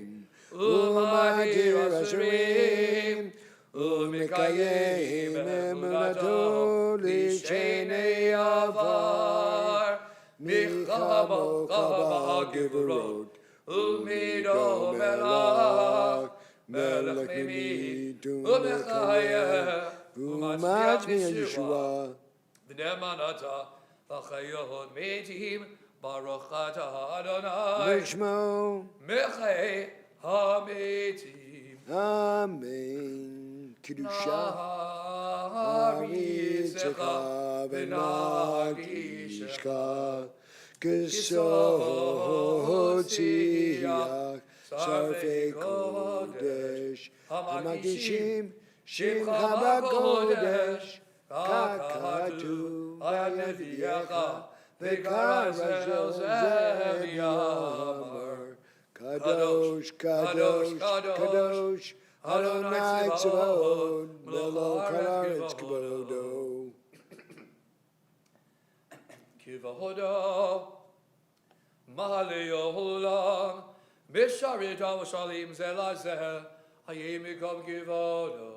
U'Madir Asurim U'Mikayim Emunato L'Shenei Avar Michamo Chava Giverot U'Mido Melach Melech Mimid U'Mechayeh U'Matzmiach Yeshua V'nemanata V'chayot Metim Baruch Atah Adonai Shmo. Mechei HaMetim Amen. Kedusha. Ha'aritzecha V'nagishcha Kesotziach Sarfei Kodesh Hamagishim Shimcha B'Kodesh Kakatu V'Neviyecha V'Karazel Zev Yamar Kadosh, Kadosh, Kadosh, Adonai Tzvaot, Melech Haaretz Kvodo. Kivahodo, Mahaleo Holam, Misharita Shalim Zelazeh, Hayemikom Kivodo,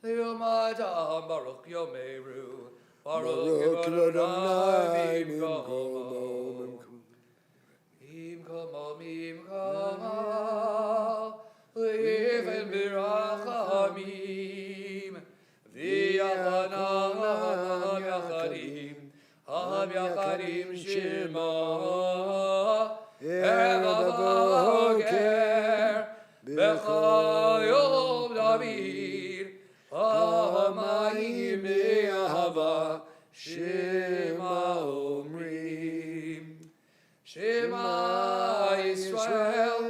Leomada Baruch Yomeru, Baruch Adonai Mimkomo, Mimkomo, Mimkomo, Leven Birachamim, V'yachanam Yachadim, Am Yachadim Shema, Erev Boker, Bechol Yom David, Hamayim Be'ahava, Shema Omrim. Shema Yisrael,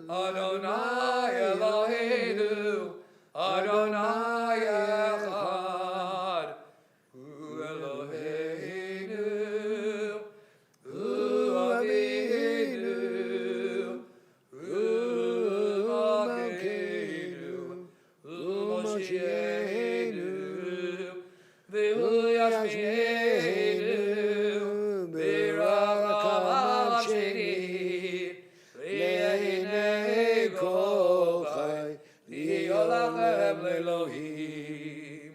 Adonai Eloheinu, Adonai Echad, Hu Eloheinu, Hu Avinu, Hu Malkeinu, Hu Moshiachenu, V'hu Yashmienu, V'rachamav Sheni, V'yeinei kol chai, V'yolachem Elohim.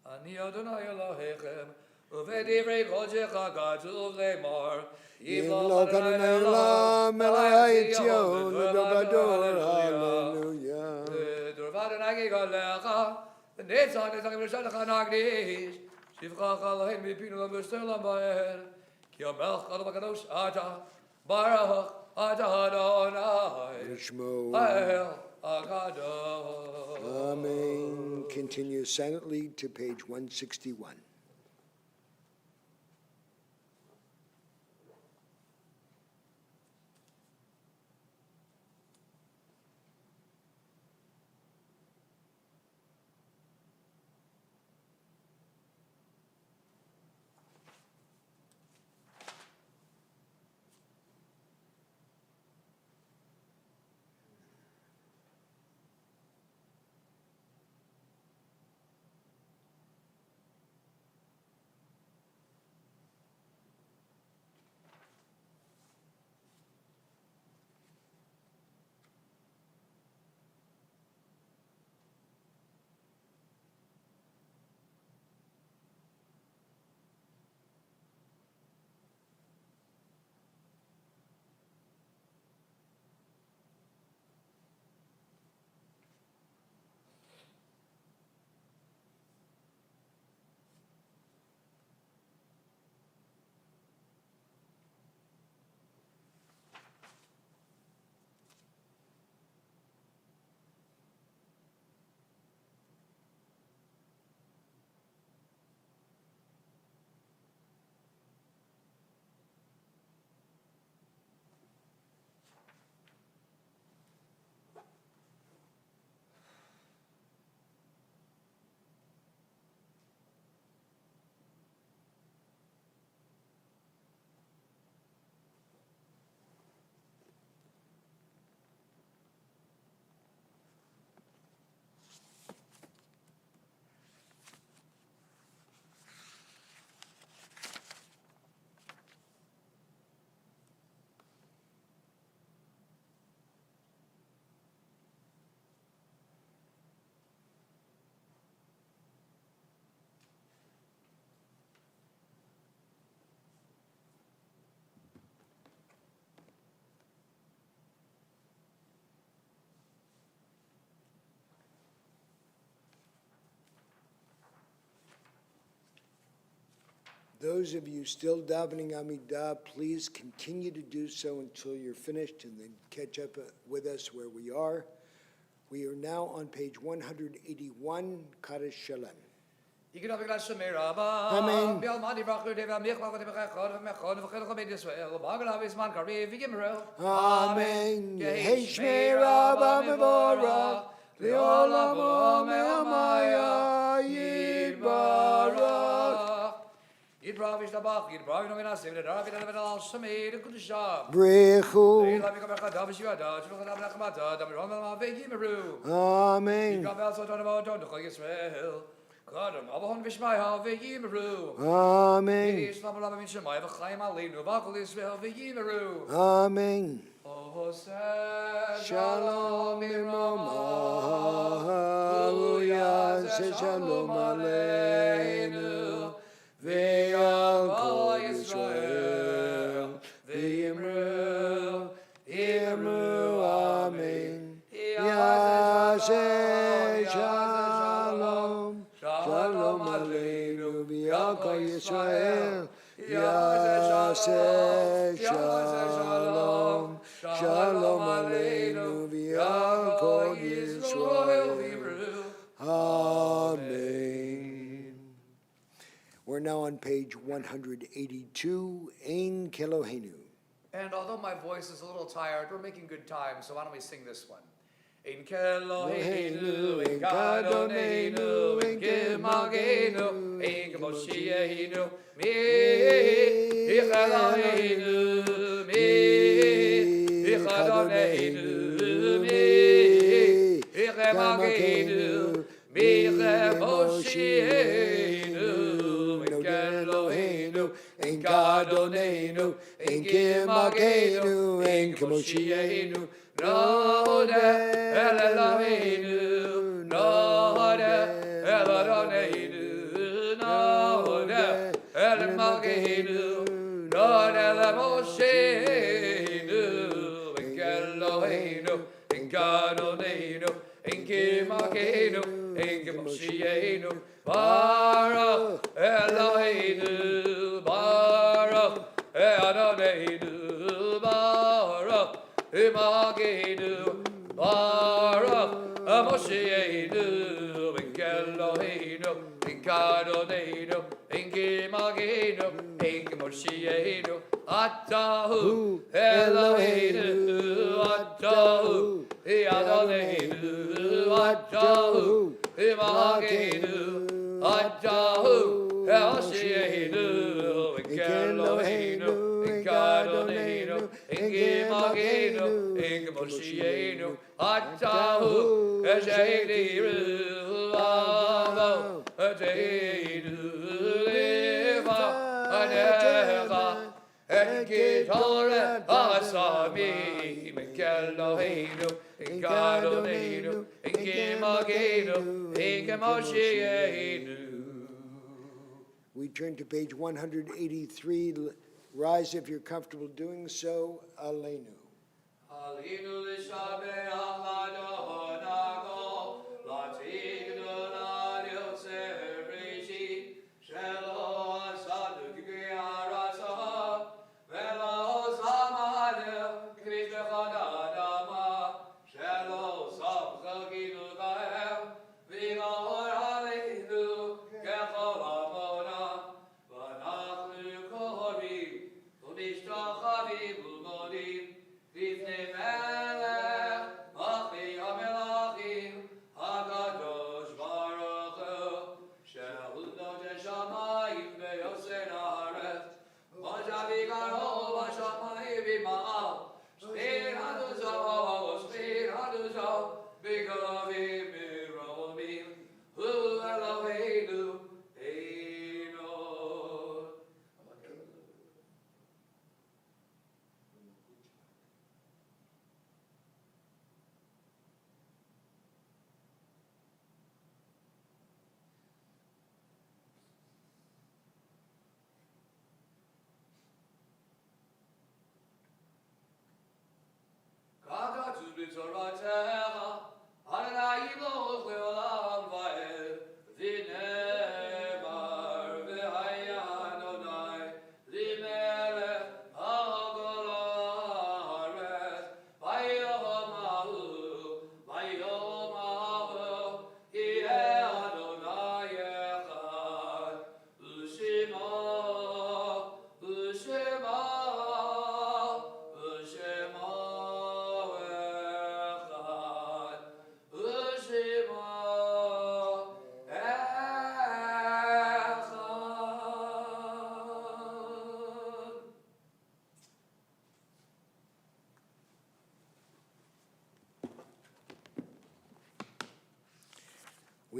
Ani Adonai Elohechem, Uvedivrei kodecha katuv lemor, Im lo Adonai Olam, Elahai Tzion, V'dor Hallelujah. V'dorvadonai Gigalecha, V'netzah netzachim L'shalecha nagdish, Shivchach Elohim Mipinu L'Mustelam Ba'er, Ki Amelch Adon HaKadosh Ata, Baruch Ata Adonai, Shmo. El HaKadosh. Amen. Continue silently to page 161. Those of you still davening Amidah, please continue to do so until you're finished and then catch up with us where we are. We are now on page 181, Kaddish Shalem. Amen. Amen. Yehei Rabba Mevorach, Le'olam Me'amaya Yitbarach. Yitbarach Brechu. Amen. Amen. Amen. Shalom Hallelujah. Shalom Aleinu. Ve'al kol Yisrael. Ve'imru. Imru. Amen. Yaseh Shalom. Shalom Aleinu. Ve'al kol Yisrael. Yaseh Shalom. Shalom Aleinu. Ve'al kol Yisrael. Amen. We're now on page 182, Ein Kelohenu. And although my voice is a little tired, we're making good time, so why don't we sing this one? Ein Kelohenu, Ein Gadonenu, Ein Kimagenu, Ein Moshiachenu, Michaelahenu, Michaelahenu, Michaelahenu, Michaelahenu, Ein Kelohenu, Ein Gadonenu, Ein Kimagenu, Ein Moshiachenu, Node El Eloheinu, Node El Adonenu, Node El Malkeinu, Node El Mosheinu, En Eloheinu, En Gadonenu, En Malkeinu, En Mosheinu, Baruch Eloheinu, Baruch Adonenu, Baruch Imagenu, Baruch Mosheinu, En Eloheinu, En Gadonenu, En Imagenu, En Mosheinu, Atahu Eloheinu, Atahu Adonenu, Atahu Imagenu, Atahu Mosheinu, En Eloheinu, En Gadonenu, En Imagenu, En Mosheinu, Atahu Ejeiru, Avo Ejeiru, Leva Anecha, En Kitore Asami, En Eloheinu, En Gadonenu, En Imagenu, En Mosheinu. We turn to page 183. Rise if you're comfortable doing so. Aleinu. Aleinu l'shabeh Adadonago, Latignu l'Yotzer Breshit, Shelo asadu k'ge'aratzah, Velo zamanu k'mish b'chad adama, Shelo samcha gilgael, V'gahor aleinu k'chol amona, V'anachnu korim, U'mishtachavim u'modim, Lifnei melech, Machi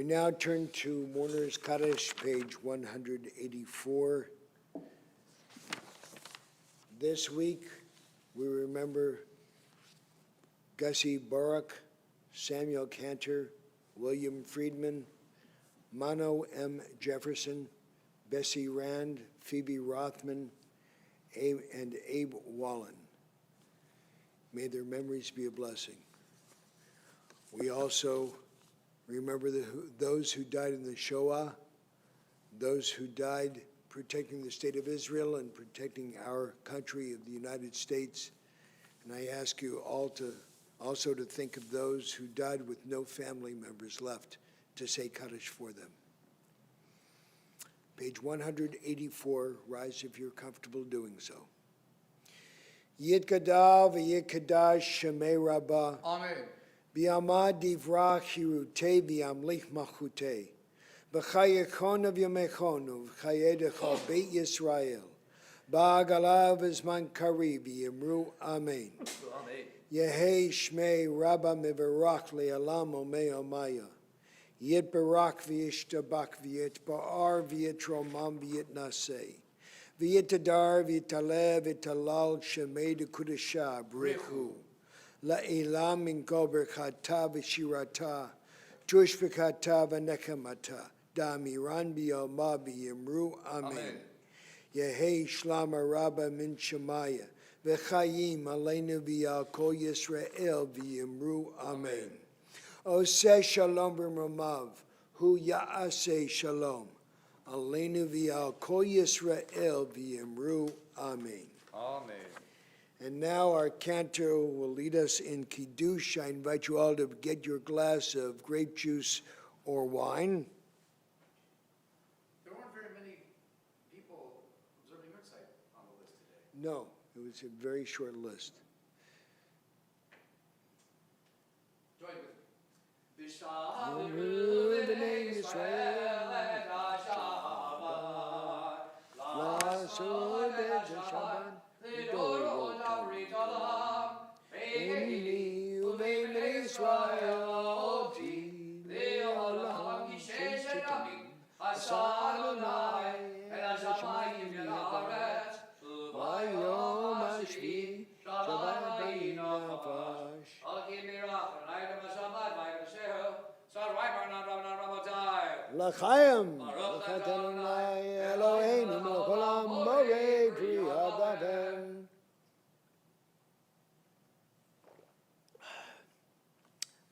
We now turn to Mourner's Kaddish, page 184. This week, we remember Gussie Baruch, Samuel Cantor, William Friedman, Mano M. Jefferson, Bessie Rand, Phoebe Rothman, and Abe Wallen. May their memories be a blessing. We also remember those who died in the Shoah, those who died protecting the state of Israel and protecting our country of the United States. And I ask you all to also to think of those who died with no family members left to say Kaddish for them. Page 184, rise if you're comfortable doing so. Yitkadav v'yitkadash shemei rabbah. Amen. B'yamad divrach hirutei v'yamlich machutei. B'chayekon of yamechonu v'chayedecha beit Yisrael. Ba'agalav v'zman karib yimru amen. Amen. Yehei shmei rabba mivarach le'alam omei omaya. Yit barak v'yishtabak v'yit ba'ar v'yit romam v'yit naseh. V'yitadar v'yitaleh v'yitalal shemei dekudashah brichu. La'elam min kol berchata v'shirata. Tush v'chata v'nechamata. Da'amiran b'yalma v'yimru amen. Yehei shlama rabba min shemaya. V'chayim aleinu v'yal kol Yisrael v'yimru amen. Oseh shalom b'romav, hu ya'aseh shalom. Aleinu v'yal kol Yisrael v'yimru amen. Amen. And now our cantor will lead us in Kiddush. I invite you all to get your glass of grape juice or wine. There weren't very many people observing Yahrzeit on the list today. No, it was a very short list. Join with me. V'shaviru b'nei Yisrael et ha-Shabbat, la'asod et ha-Shabbat, lidorot avrit olam, ve'eni u've'nei Yisrael oti, le'olam k'sheshet amim, asa Adonai el hashamayim ve'el haaretz, u'bayom hashvi Shabbat b'nafash. L'chaim, l'chat Adonai Eloheinu melech olam borei pri hadaven.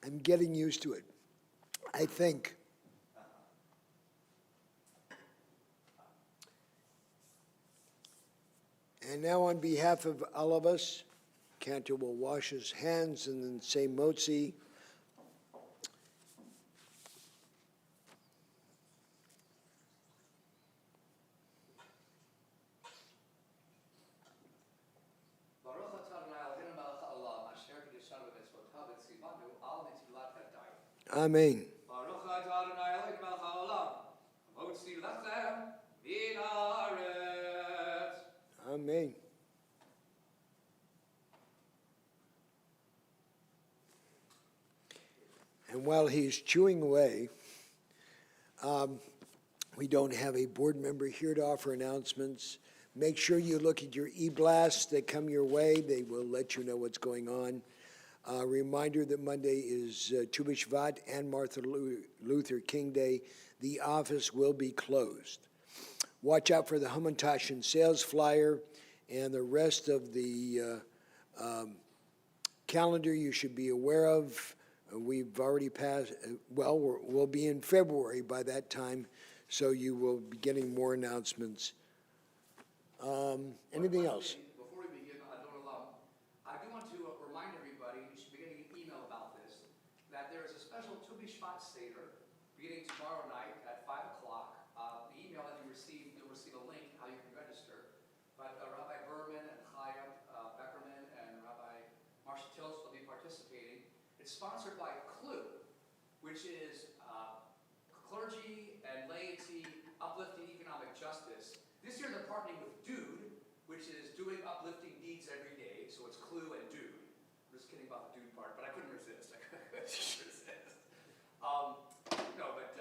I'm getting used to it, I think. And now on behalf of all of us, Cantor will wash his hands and then say Motzi. Baruch atah Adonai Eloheinu melech haolam, asher kiddushanu b'mitzvotav v'tzivanu al netilat yadayim. Amen. Baruch atah Adonai Eloheinu melech haolam, motzi lechem min haaretz. Amen. And while he's chewing away, we don't have a board member here to offer announcements. Make sure you look at your e-blasts that come your way. They will let you know what's going on. Reminder that Monday is Tu B'Shvat and Martin Luther King Day. The office will be closed. Watch out for the Hamantashen sales flyer and the rest of the calendar you should be aware of. We've already passed, we'll be in February by that time, so you will be getting more announcements. Anything else? Before we begin, I do want to remind everybody, you should be getting an email about this, that there is a special Tu B'Shvat Seder beginning tomorrow night at 5 o'clock. The email that you receive, you'll receive a link how you can register. But Rabbi Berman and Chaim Beckerman and Rabbi Marsha Tills will be participating. It's sponsored by CLUE, which is clergy and laity uplifting economic justice. This year they're partnering with DUDE, which is doing uplifting deeds every day, so it's CLUE and DUDE. I'm just kidding about the DUDE part, but I couldn't resist. I couldn't resist. No, but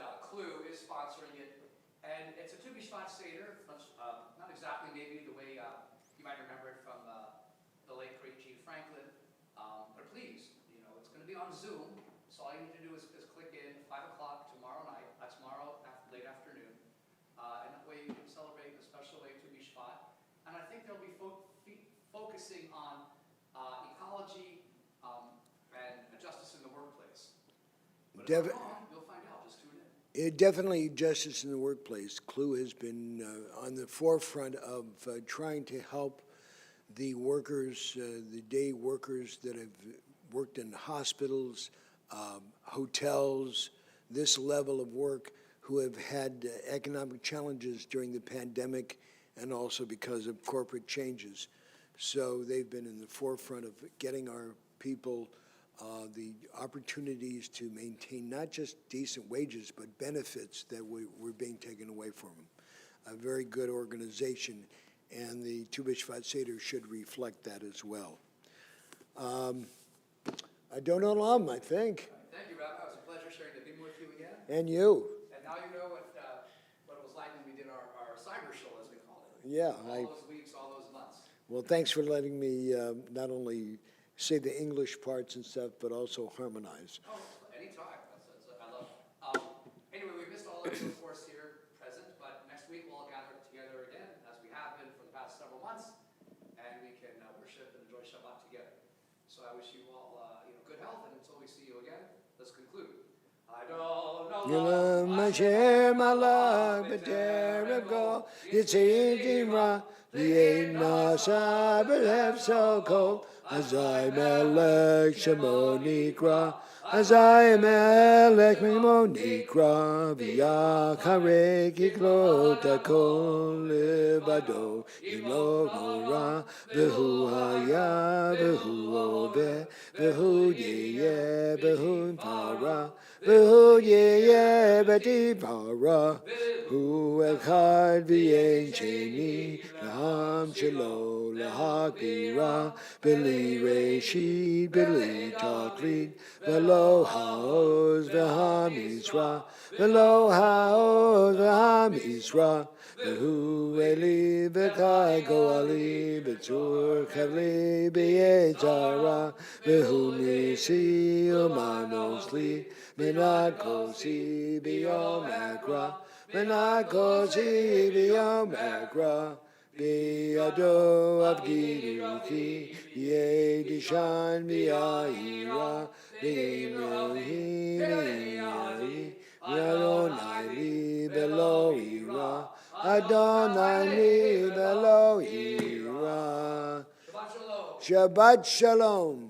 sponsoring it. And it's a Tu B'Shvat Seder, not exactly maybe the way you might remember it from the late great Gene Franklin. But please, it's going to be on Zoom. So all you need to do is click in 5 o'clock tomorrow night, tomorrow late afternoon. And that way you can celebrate in a special way Tu B'Shvat. And I think they'll be focusing on ecology and justice in the workplace. But if I'm wrong, you'll find out. Just tune in. Definitely justice in the workplace. CLU has been on the forefront of trying to help the workers, the day workers that have worked in hospitals, hotels, this level of work, who have had economic challenges during the pandemic and also because of corporate changes. So they've been in the forefront of getting our people the opportunities to maintain not just decent wages, but benefits that were being taken away from them. A very good organization, and the Tu B'Shvat Seder should reflect that as well. Adon Olam, I think. Thank you, Rabbi. It was a pleasure sharing the beam with you again. And you. And now you know what it was like when we did our cyber show, as we call it. Yeah. All those weeks, all those months. Well, thanks for letting me not only say the English parts and stuff, but also harmonize. Oh, anytime. I love it. Anyway, we missed all of you, of course, here present, but next week we'll gather together again, as we have been for the past several months, and we can worship and enjoy Shabbat together. So I wish you all good health, and until we see you again, let's conclude. I don't know. Masher malach b'terem go yitzidim ra v'yein nasa b'lev sokol azai melech shemo nikra azai melech mimo nikra v'yacharek yiklot hakol levado yimlo nora v'hu haya v'hu oveh v'hu yeh v'hu para v'hu yeh b'tivara hu echad v'yein sheni l'ham shelo l'hakbira b'li reshit b'li taklit v'lo ha'oz v'ha'mizra v'lo ha'oz v'ha'mizra v'hu eli v'chai go'ali b'tzur chavli b'yetzara v'hu nisi u'manos li Menat kosi b'yom ekra, menat kosi b'yom ekra, b'yado avgiduki, b'yedishan b'yahira, b'yimyohi b'yimyohi, b'yadonai li b'lo ira, Adonai li b'lo ira. Shabbat shalom.